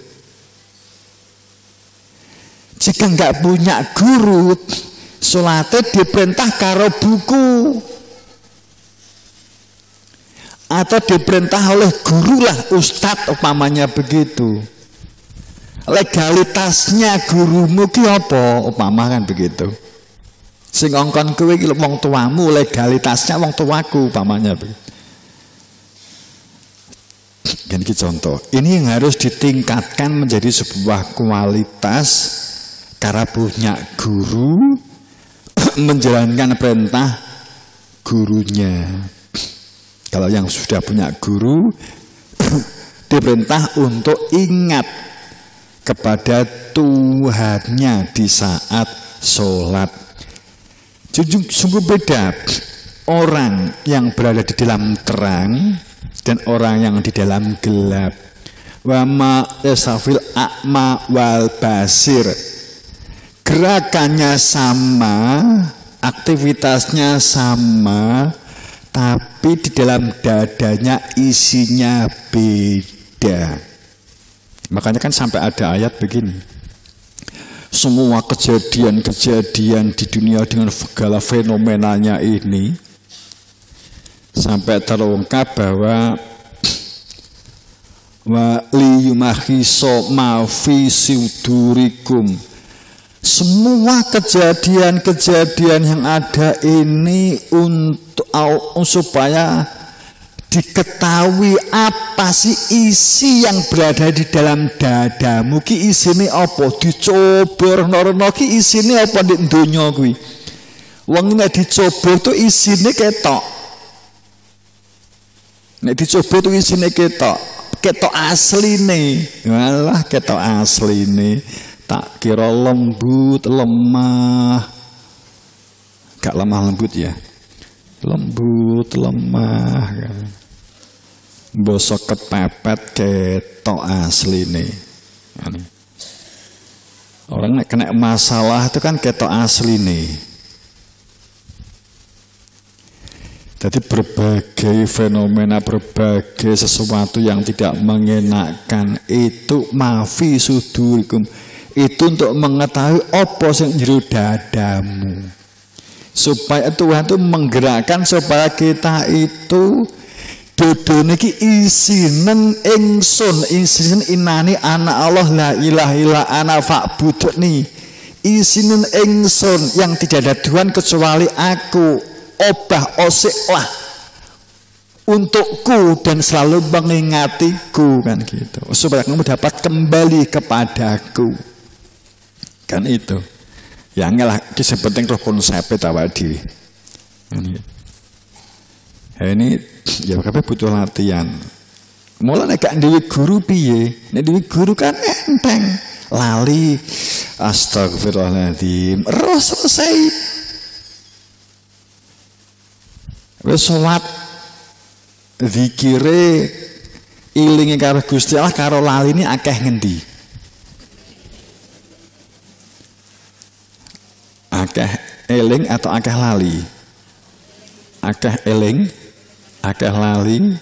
Speaker 1: Jika nggak punya guru, sholatnya diperintah karo buku atau diperintah oleh guru lah, ustadz umpamanya begitu. Legalitasnya gurumu ki apa umpama kan begitu. Sing ngongkon kowe iki wong tuamu, legalitasnya wong tuaku umpamanya begitu. Ini contoh. Ini yang harus ditingkatkan menjadi sebuah kualitas karena punya guru, menjalankan perintah gurunya. Kalau yang sudah punya guru diperintah untuk ingat kepada Tuhannya di saat sholat. Sungguh beda orang yang berada di dalam terang dan orang yang di dalam gelap. Wa ma yasafil a'ma wal basir. Gerakannya sama, aktivitasnya sama, tapi di dalam dadanya isinya beda. Makanya kan sampai ada ayat begini. Semua kejadian-kejadian di dunia dengan segala fenomenanya ini sampai terungkap bahwa wa liyumahiso ma fi sudurikum. Semua kejadian-kejadian yang ada ini untuk supaya diketahui apa sih isi yang berada di dalam dadamu. Ki isine apa? Dicoba rono ki isine apa di donya kuwi. Wong nek dicoba itu isine ketok. Nek dicoba itu isine ketok. Ketok asline. Walah ketok asline. Tak kira lembut, lemah. Gak lemah lembut ya. Lembut, lemah. Bosok kepepet ketok asline. Orang kena masalah itu kan ketok asline. Jadi berbagai fenomena, berbagai sesuatu yang tidak mengenakan itu mafi sudurikum. Itu untuk mengetahui apa sing jero dadamu. supaya Tuhan itu menggerakkan supaya kita itu dodo niki isinen ingsun isinen inani anak Allah la ilaha illa ana fa'budni isinen ingsun yang tidak ada Tuhan kecuali aku obah osiklah untukku dan selalu mengingatiku kan gitu supaya kamu dapat kembali kepadaku kan itu yang lah kisah penting roh konsep tawadi ini ya kabeh butuh latihan mulane gak duwe guru piye nek duwe guru kan enteng lali astagfirullahaladzim roh selesai wis salat zikire ilinge karo Gusti Allah karo laline akeh ngendi akeh eling atau akeh lali akeh eling akeh lali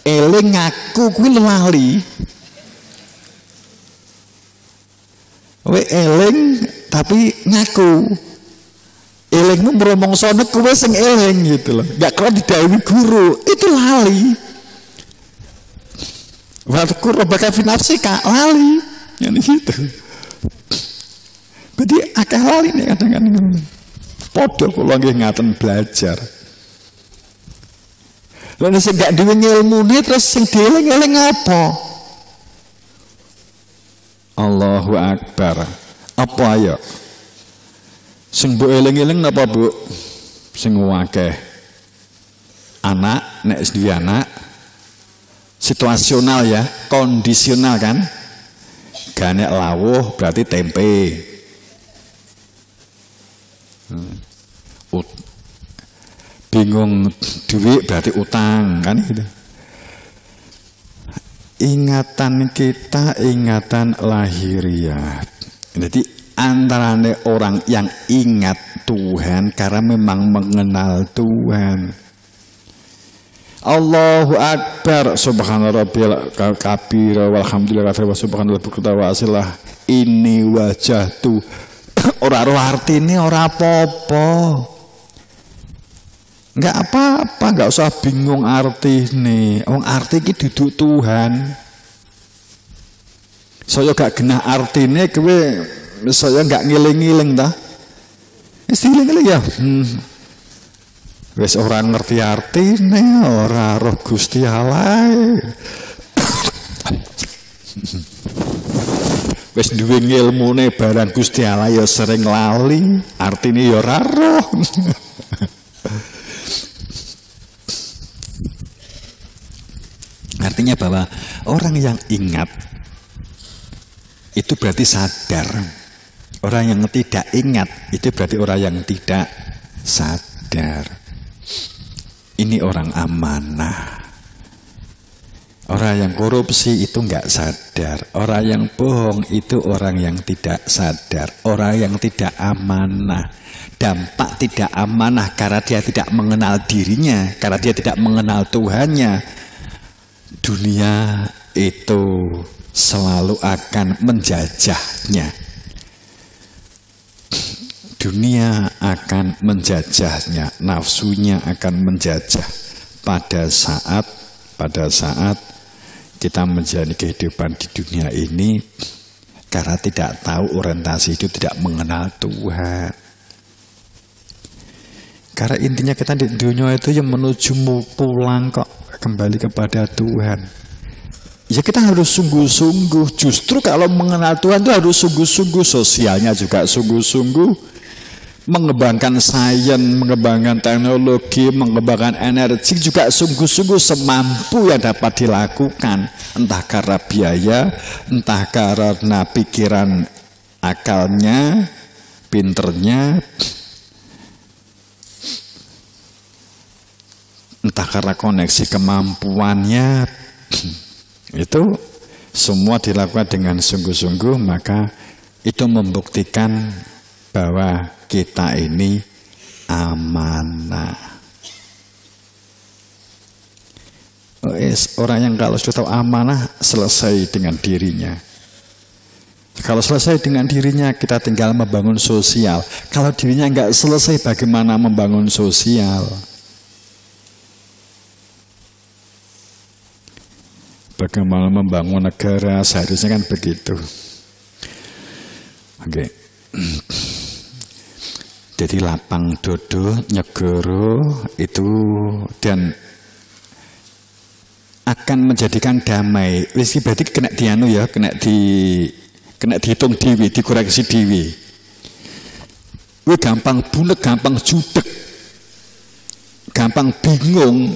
Speaker 1: eling ngaku kuwi lali we eling tapi ngaku elingmu meromongsone kowe sing eling gitu loh gak kok didhawuhi guru itu lali waktu rabbaka fi nafsika lali yang gitu berarti akeh lali nih kadang-kadang padha kula nggih ngaten belajar lha sing gak duwe ilmune terus sing dieling-eling apa Allahu Akbar apa ya sing mbok eling-eling napa Bu sing akeh anak nek duwe anak situasional ya kondisional kan gak nek lawuh berarti tempe bingung duit berarti utang kan gitu ingatan kita ingatan lahiriah jadi antarane orang yang ingat Tuhan karena memang mengenal Tuhan Allahu Akbar subhana rabbiyal kabir walhamdulillah wa subhanallah wa asilah ini wajah tuh ora artine ora apa-apa enggak apa-apa enggak usah bingung artine wong arti iki duduk Tuhan saya gak genah artine kowe saya enggak ngiling-ngiling ta wis ngiling-ngiling ya wis ora ngerti artine ora roh Gusti Allah wis duwe ilmune barang Gusti Allah ya sering lali artine ya ora roh artinya bahwa orang yang ingat itu berarti sadar orang yang tidak ingat itu berarti orang yang tidak sadar ini orang amanah orang yang korupsi itu enggak sadar orang yang bohong itu orang yang tidak sadar orang yang tidak amanah dampak tidak amanah karena dia tidak mengenal dirinya karena dia tidak mengenal Tuhannya dunia itu selalu akan menjajahnya dunia akan menjajahnya nafsunya akan menjajah pada saat kita menjalani kehidupan di dunia ini karena tidak tahu orientasi itu tidak mengenal Tuhan karena intinya kita di dunia itu yang menuju pulang kok kembali kepada Tuhan ya kita harus sungguh-sungguh justru kalau mengenal Tuhan itu harus sungguh-sungguh sosialnya juga sungguh-sungguh mengembangkan sains, mengembangkan teknologi, mengembangkan energi juga sungguh-sungguh semampu yang dapat dilakukan entah karena biaya, entah karena pikiran akalnya, pinternya entah karena koneksi kemampuannya itu semua dilakukan dengan sungguh-sungguh maka itu membuktikan bahwa kita ini amanah. Orang yang kalau sudah tahu amanah selesai dengan dirinya. Kalau selesai dengan dirinya, kita tinggal membangun sosial. Kalau dirinya nggak selesai, bagaimana membangun sosial? Bagaimana membangun negara? Seharusnya kan begitu. Oke. Jadi lapang dodo nyegoro itu dan akan menjadikan damai. Wis berarti kena dianu ya, kena dihitung dewi, dikoreksi dewi. Wih gampang bunek, gampang judek, gampang bingung.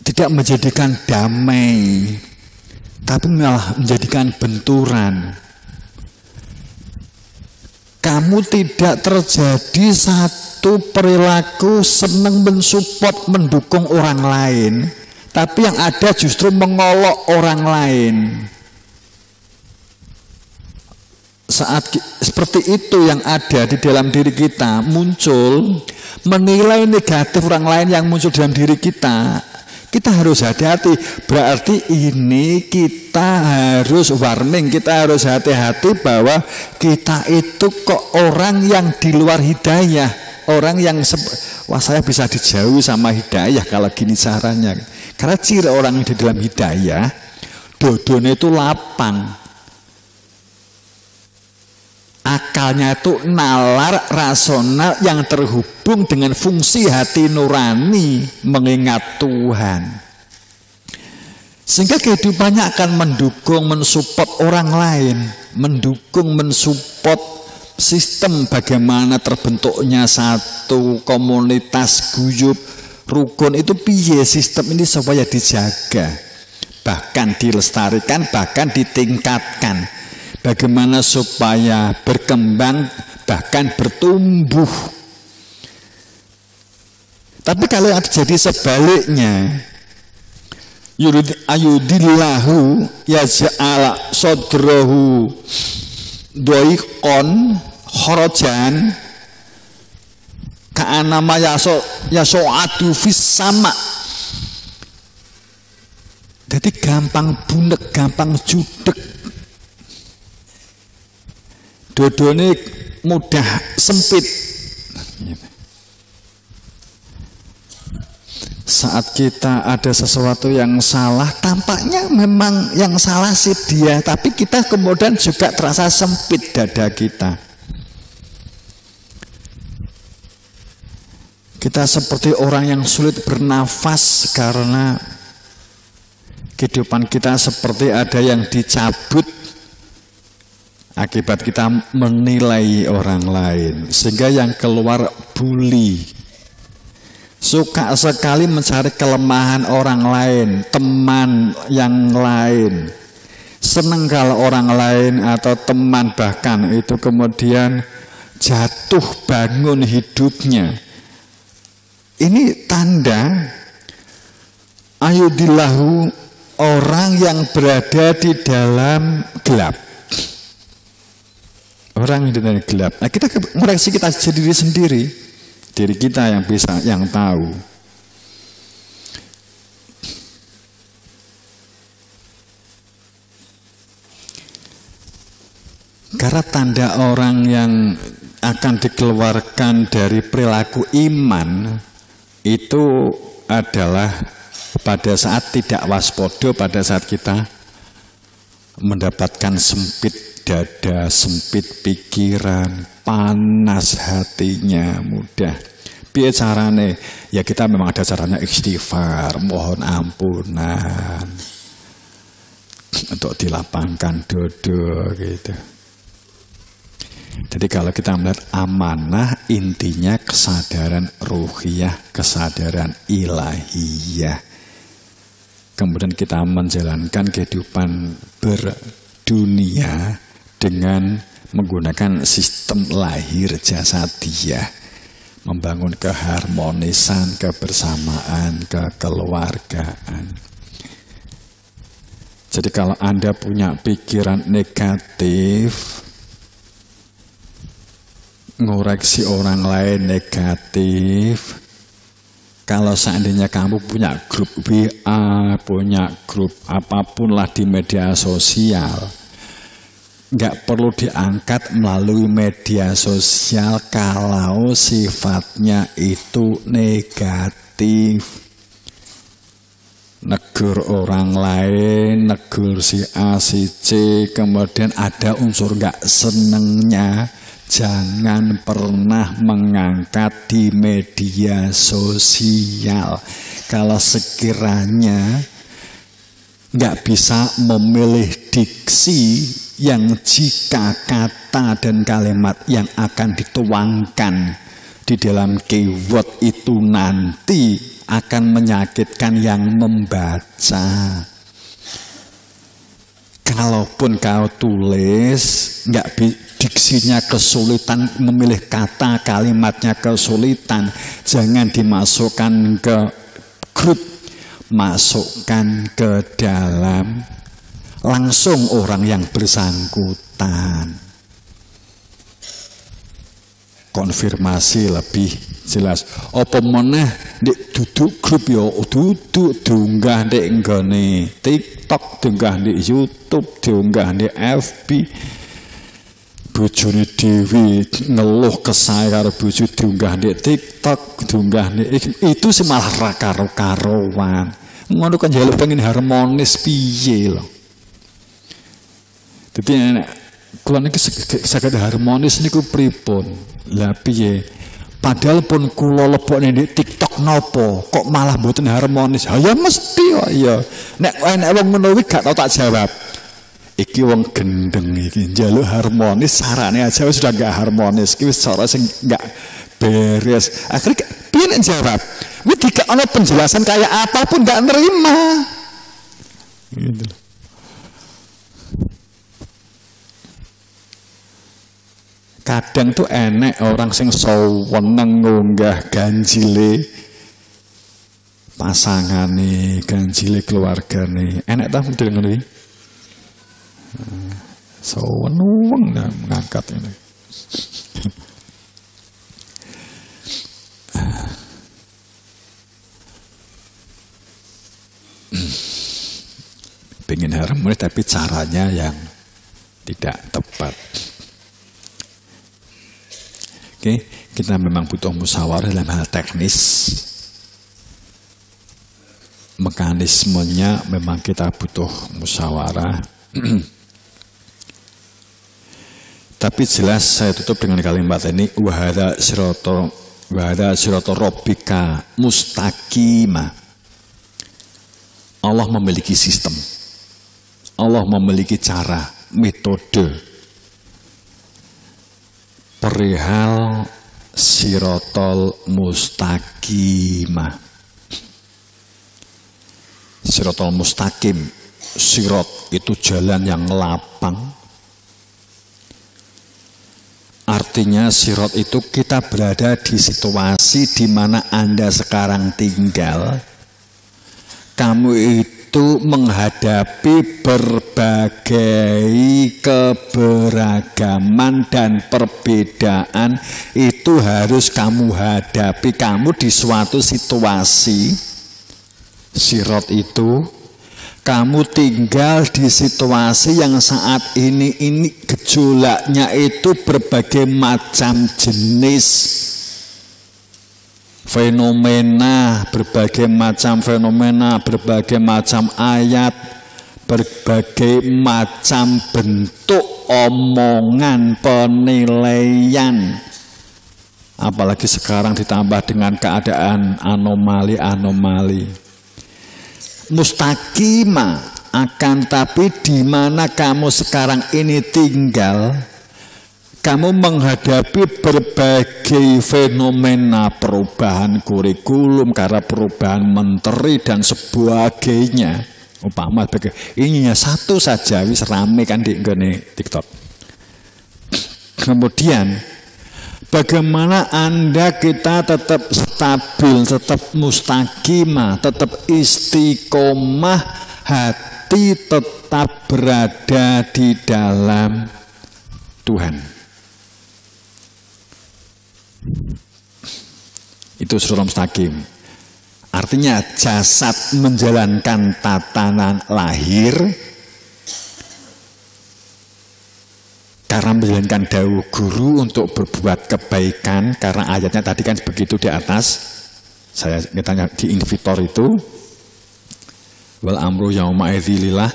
Speaker 1: Tidak menjadikan damai, tapi malah menjadikan benturan. Kamu tidak terjadi satu perilaku senang mensupport, mendukung orang lain, tapi yang ada justru mengolok orang lain. Saat seperti itu yang ada di dalam diri kita muncul, menilai negatif orang lain yang muncul dalam diri kita. Kita harus hati-hati, berarti ini kita harus warning, kita harus hati-hati bahwa kita itu kok orang yang di luar hidayah, orang yang wah saya bisa dijauhi sama hidayah kalau gini caranya. Karena ciri orang yang di dalam hidayah, dodone itu lapang, akalnya itu nalar, rasional yang terhubung dengan fungsi hati nurani mengingat Tuhan, sehingga kehidupannya akan mendukung, mensupport orang lain, mendukung, mensupport sistem bagaimana terbentuknya satu komunitas guyub rukun itu piye sistem ini supaya dijaga, bahkan dilestarikan, bahkan ditingkatkan. Bagaimana supaya berkembang, bahkan bertumbuh. Tapi kalau yang terjadi sebaliknya, ayudillahu yaj'ala sodrahu doikon khorojan ka'anama yaso'adu fis sama. Jadi gampang bunek, gampang judek, dodone mudah sempit. Saat kita ada sesuatu yang salah, tampaknya memang yang salah sih dia, tapi kita kemudian juga terasa sempit dada kita. Kita seperti orang yang sulit bernafas karena kehidupan kita seperti ada yang dicabut akibat kita menilai orang lain, sehingga yang keluar bully, suka sekali mencari kelemahan orang lain, teman yang lain, senang kalau orang lain atau teman bahkan itu kemudian jatuh bangun hidupnya. Ini tanda ayudillahu, orang yang berada di dalam gelap. Orang yang di gelap. Nah, kita mengoreksi kita sendiri, diri kita yang bisa, yang tahu. Karena tanda orang yang akan dikeluarkan dari perilaku iman itu adalah pada saat tidak waspada, pada saat kita mendapatkan sempit dada, sempit pikiran, panas hatinya, mudah. Piye carane? Ya kita memang ada caranya, istighfar, mohon ampunan untuk dilapangkan dodo gitu. Jadi kalau kita melihat amanah, intinya kesadaran ruhiyah, kesadaran ilahiyah. Kemudian kita menjalankan kehidupan berdunia dengan menggunakan sistem lahir jasadiyah, membangun keharmonisan, kebersamaan, kekeluargaan. Jadi kalau Anda punya pikiran negatif, ngoreksi orang lain negatif, Kalau seandainya kamu punya grup WA, punya grup apapun lah di media sosial, nggak perlu diangkat melalui media sosial kalau sifatnya itu negatif. Negur orang lain, negur si A, si C, kemudian ada unsur nggak senengnya, jangan pernah mengangkat di media sosial. Kalau sekiranya nggak bisa memilih diksi yang jika kata dan kalimat yang akan dituangkan di dalam keyword itu nanti akan menyakitkan yang membaca. Kalaupun kau tulis, diksinya kesulitan, memilih kata kalimatnya kesulitan, jangan dimasukkan ke grup, masukkan ke dalam langsung orang yang bersangkutan. Konfirmasi lebih jelas. Apa meneh ndek duduk grup ya duduk diunggah ndek nggone TikTok, diunggah ndek YouTube, diunggah ndek FB. Bojone dhewe ngeluh kesah karo bojo diunggah ndek TikTok, diunggah ndek itu sih malah ra karo-karoan. Ngono kan njaluk pengen harmonis piye lho. Dadi kula niki saged harmonis niku pripun? Lah piye? Padahal pun kula lebokne di TikTok nopo kok malah mboten harmonis. Ha ya mesti kok ya. Nek wong ngono kuwi gak tau tak jawab. Iki wong gendeng iki njaluk harmonis, sarane aja wis sudah gak harmonis. Iki wis cara sing gak beres. Akhirnya piye nek jawab? Kuwi dikakno penjelasan kayak apapun gak nerima. Gitu. Kadang tuh enek orang sing seneng ngunggah ganjile pasangane, ganjile keluargane. Enek ta model ngono iki? Seneng ngangkat ini. Pengen harmonis tapi caranya yang tidak tepat. Oke, kita memang butuh musyawarah dalam hal teknis. Mekanismenya memang kita butuh musyawarah. Tapi jelas saya tutup dengan kalimat ini, wahada sirata rabbika mustaqimah. Allah memiliki sistem. Allah memiliki cara, metode perihal sirotol mustaqimah. Sirotol mustaqim, sirot itu jalan yang lapang. Artinya sirot itu kita berada di situasi di mana Anda sekarang tinggal. Kamu itu menghadapi berbagai keberagaman dan perbedaan, itu harus kamu hadapi. Kamu di suatu situasi sirot itu, kamu tinggal di situasi yang saat ini gejolaknya itu berbagai macam jenis fenomena, berbagai macam fenomena, berbagai macam ayat, berbagai macam bentuk omongan, penilaian. Apalagi sekarang ditambah dengan keadaan anomali-anomali. Mustaqimah, akan tapi di mana kamu sekarang ini tinggal, kamu menghadapi berbagai fenomena perubahan kurikulum karena perubahan menteri dan sebagainya. Umpama ini satu saja wis rame kan di TikTok. Kemudian bagaimana Anda kita tetap stabil, tetap mustaqimah, tetap istiqomah, hati tetap berada di dalam Tuhan. Itu sirotol mustaqim. Artinya jasad menjalankan tatanan lahir karena menjalankan dawuh guru untuk berbuat kebaikan, karena ayatnya tadi kan begitu di atas. Saya tanya di invitor itu, wal amru yauma idzilillah,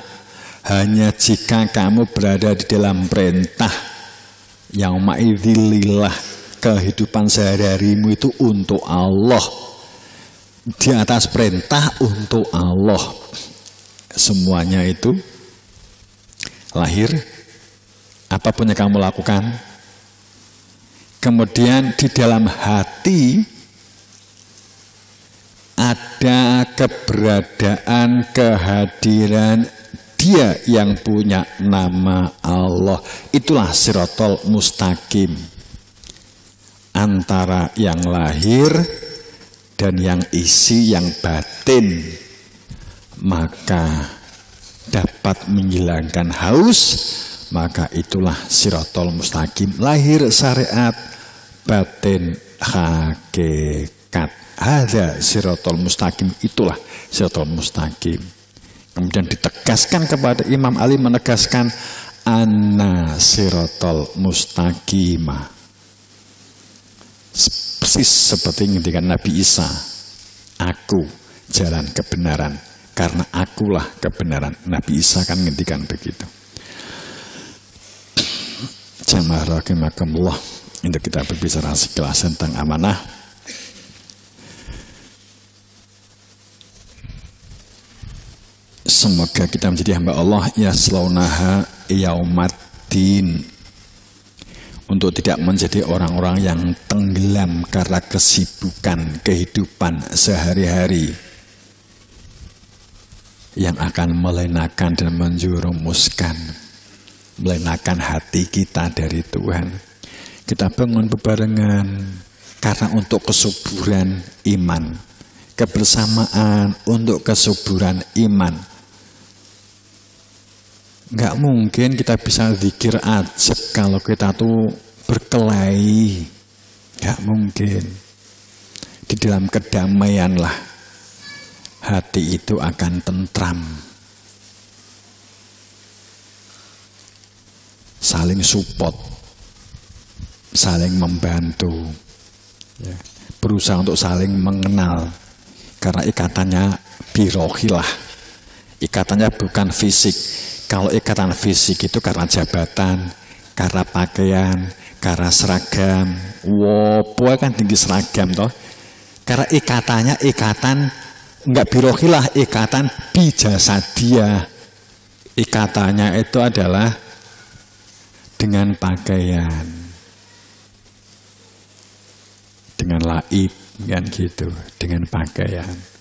Speaker 1: hanya jika kamu berada di dalam perintah yauma idzilillah, kehidupan sehari-harimu itu untuk Allah, di atas perintah untuk Allah, semuanya itu lahir, apapun yang kamu lakukan. Kemudian di dalam hati ada keberadaan, kehadiran Dia yang punya nama Allah. Itulah siratal mustaqim, antara yang lahir dan yang isi, yang batin, maka dapat menghilangkan haus. Maka itulah siratal mustaqim, lahir syariat, batin hakikat. Hadza siratal mustaqim, itulah siratal mustaqim. Kemudian ditegaskan kepada Imam Ali, menegaskan anna siratal mustaqimah, persis seperti ngendikan Nabi Isa, aku jalan kebenaran karena akulah kebenaran. Nabi Isa kan ngendikan begitu. Jamaah rahimakumullah, untuk kita berbicara sekilas tentang amanah. Semoga kita menjadi hamba Allah yaslaunaha yaumaddin, untuk tidak menjadi orang-orang yang tenggelam karena kesibukan kehidupan sehari-hari yang akan melenakan dan menjerumuskan, melenakan hati kita dari Tuhan. Kita bangun bebarengan karena untuk kesuburan iman, kebersamaan untuk kesuburan iman. Nggak mungkin kita bisa zikir aja kalau kita tuh berkelahi. Nggak mungkin. Di dalam kedamaianlah hati itu akan tentram. Saling support, saling membantu, ya. Berusaha untuk saling mengenal, karena ikatannya birohilah. Ikatannya bukan fisik. Kalau ikatan fisik itu karena jabatan, karena pakaian, karena seragam. Wopo kan tinggi seragam toh. Karena ikatannya ikatan enggak birohilah, ikatan bijasadiyah. Ikatannya itu adalah dengan pakaian, dengan laib kan gitu, dengan pakaian.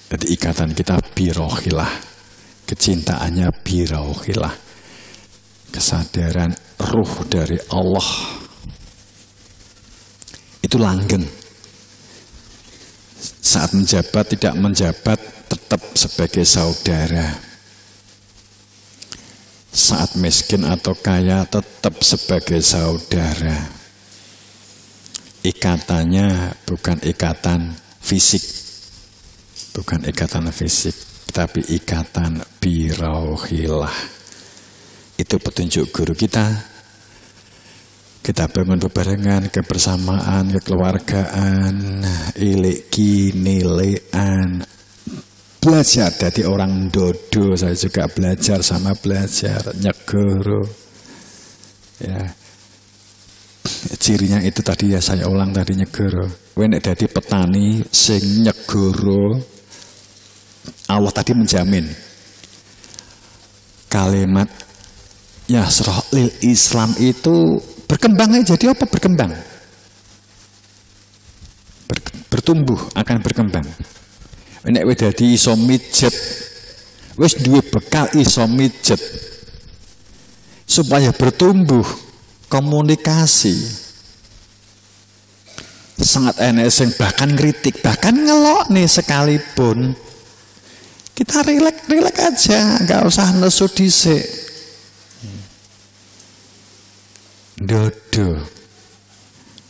Speaker 1: Jadi ikatan kita birohilah, kecintaannya birohilah, kesadaran ruh dari Allah itu langgeng. Saat menjabat tidak menjabat tetap sebagai saudara. Saat miskin atau kaya tetap sebagai saudara. Ikatannya bukan ikatan fisik, bukan ikatan fisik, tapi ikatan birohilah. Itu petunjuk guru kita. Kita bangun bebarengan, kebersamaan, kekeluargaan, iliki, nilean, belajar dari orang dodo. Saya juga belajar sama belajar nyegoro. Ya, cirinya itu tadi ya, saya ulang tadi, nyegoro. Nek dadi petani sing nyegoro, Allah tadi menjamin kalimat yasrah lil Islam itu berkembang aja. Jadi apa berkembang? Bertumbuh, akan berkembang. Nek wis dadi iso mijet, wis duwe bekal iso mijet, supaya bertumbuh komunikasi. Sangat enak sing bahkan kritik, bahkan ngelok nih sekalipun. Kita rileks aja, nggak usah nesu dhisik. Dodo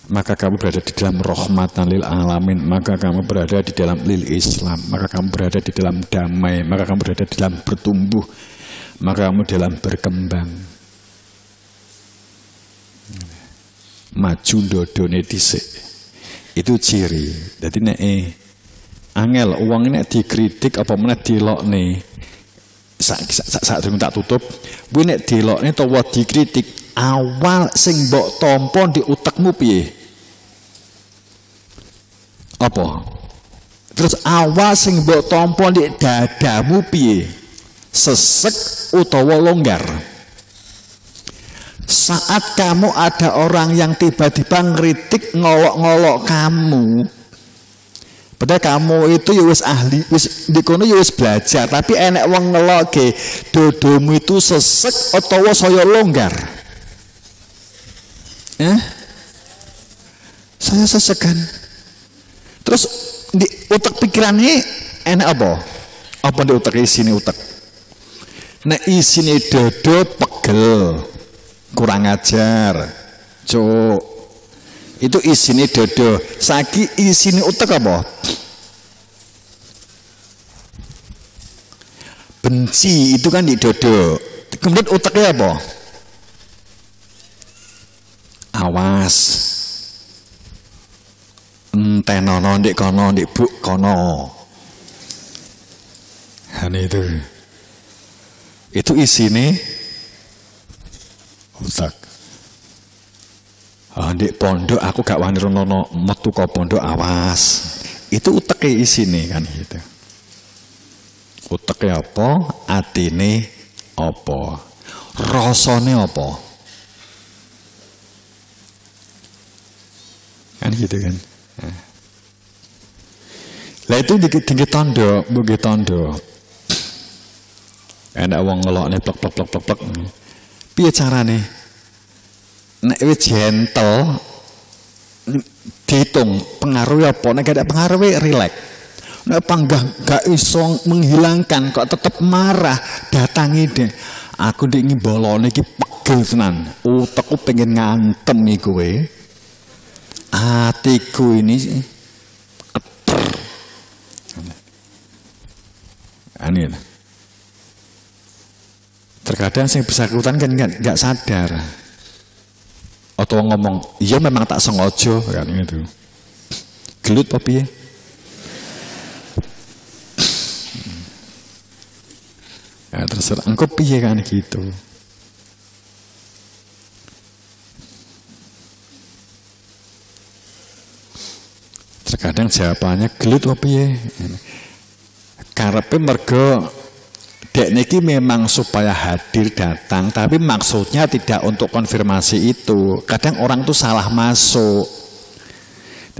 Speaker 1: maka kamu berada di dalam rahmatan lil alamin, maka kamu berada di dalam lil Islam, maka kamu berada di dalam damai, maka kamu berada di dalam bertumbuh, maka kamu dalam berkembang. Maju dodone dhisik. Itu ciri. Dadi nek angel wong nek dikritik apa meneh dilokne. Sak tak tutup. Kuwi nek dilokne utawa dikritik, awal sing mbok tampa di utekmu piye? Apa? Terus awal sing mbok tampa di dadamu piye? Sesek utawa longgar? Saat kamu ada orang yang tiba-tiba ngeritik, ngolok-ngolok kamu, padahal kamu itu ya wis ahli, wis dikono ya wis belajar, tapi enek wong ngeloke dodomu itu sesek utawa saya longgar. Saya sesekan. Terus di utek pikirannya enek apa? Apa di utek isine utek? Nek isine dodo pegel. Kurang ajar, cuk. Itu isine dodo. Saiki isine utek apa? Benci, itu kan di dodo. Kemudian uteknya apa? Awas. Entenono ndek kono, ndek buk kono. Itu. Itu isine utak. Ndek pondok aku gak wani rono metu ka pondok, awas. Itu uteke isine kan gitu. Uteke apa? Atine apa? Rasane apa? Kan gitu kan. Lah itu tinggi tondo, bugi tondo. Ada wong ngelokne plek. Piye carane? Nek wis gentle dihitung pengaruhnya apa, nek gak ada pengaruhnya relax. Nek panggah gak iso menghilangkan kok tetep marah, datangi deh. Aku ndek ngibolone iki pegel tenan. Utekku pengen ngantem iki kowe. Atiku ini keter. Aneh. Terkadang saya bersangkutan kan nggak sadar, atau ngomong, iya memang tak sengaja kan itu, gelut papi ya. Ya terserah, engkau piye kan gitu. Terkadang jawabannya gelut papi ya. Karepe mergo dek niki memang supaya hadir datang, tapi maksudnya tidak untuk konfirmasi itu. Kadang orang tuh salah masuk.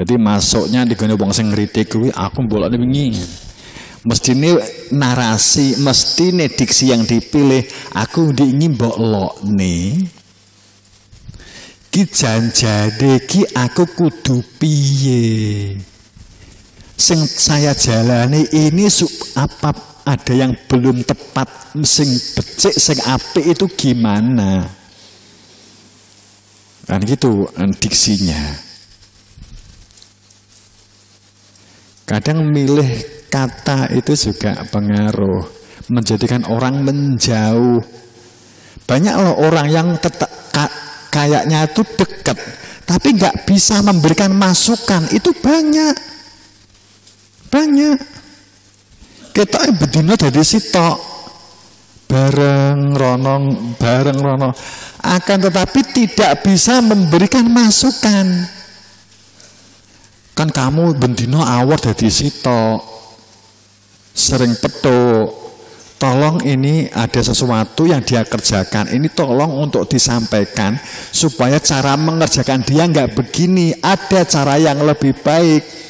Speaker 1: Jadi masuknya digone wong sing ngritik kuwi aku mbolokne wingi. Mestine narasi, mestine diksi yang dipilih aku diingin mbok lokne. Ki janjane ki aku kudu piye? Sing saya jalani ini apa? Ada yang belum tepat, sing becik, sing apik itu gimana? Kan gitu diksinya. Kadang milih kata itu juga pengaruh, menjadikan orang menjauh. Banyak loh orang yang tetap kayaknya itu dekat, tapi nggak bisa memberikan masukan. Itu banyak. Kita bedino dari sitok bareng rono akan tetapi tidak bisa memberikan masukan. Kan kamu bendino awor dari sitok sering petuk, tolong ini ada sesuatu yang dia kerjakan, ini tolong untuk disampaikan supaya cara mengerjakan dia nggak begini, ada cara yang lebih baik.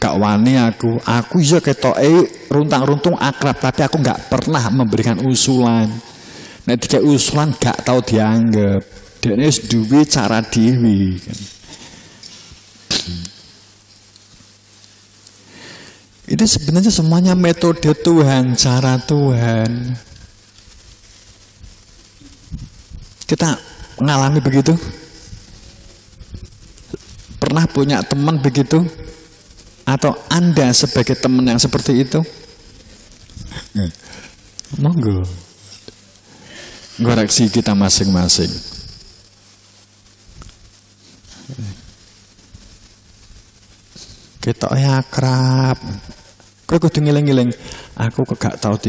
Speaker 1: Gak wani aku iso ketoke runtang-runtung akrab, tapi aku gak pernah memberikan usulan. Nek dikek usulan gak tahu dianggap. Dene wis duwe cara dhewe kan. Itu sebenarnya semuanya metode Tuhan, cara Tuhan. Kita mengalami begitu. pernah punya teman begitu? Atau Anda sebagai teman yang seperti itu? Monggo. Koreksi kita masing-masing. Kita akrab. Kowe kudu ngiling-ngiling. Aku kok gak tau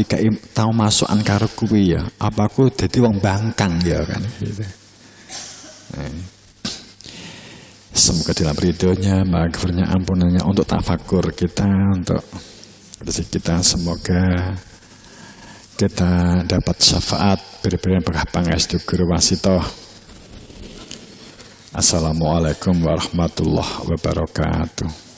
Speaker 1: tau masukan karo kuwi ya. Apa aku dadi wong bangkang ya kan gitu. Semoga dalam ridhonya, maghfirnya, ampunannya untuk tafakur kita, untuk rezeki kita, semoga kita dapat syafaat beri-beri berkah pangestu guru wasito. Assalamualaikum warahmatullahi wabarakatuh.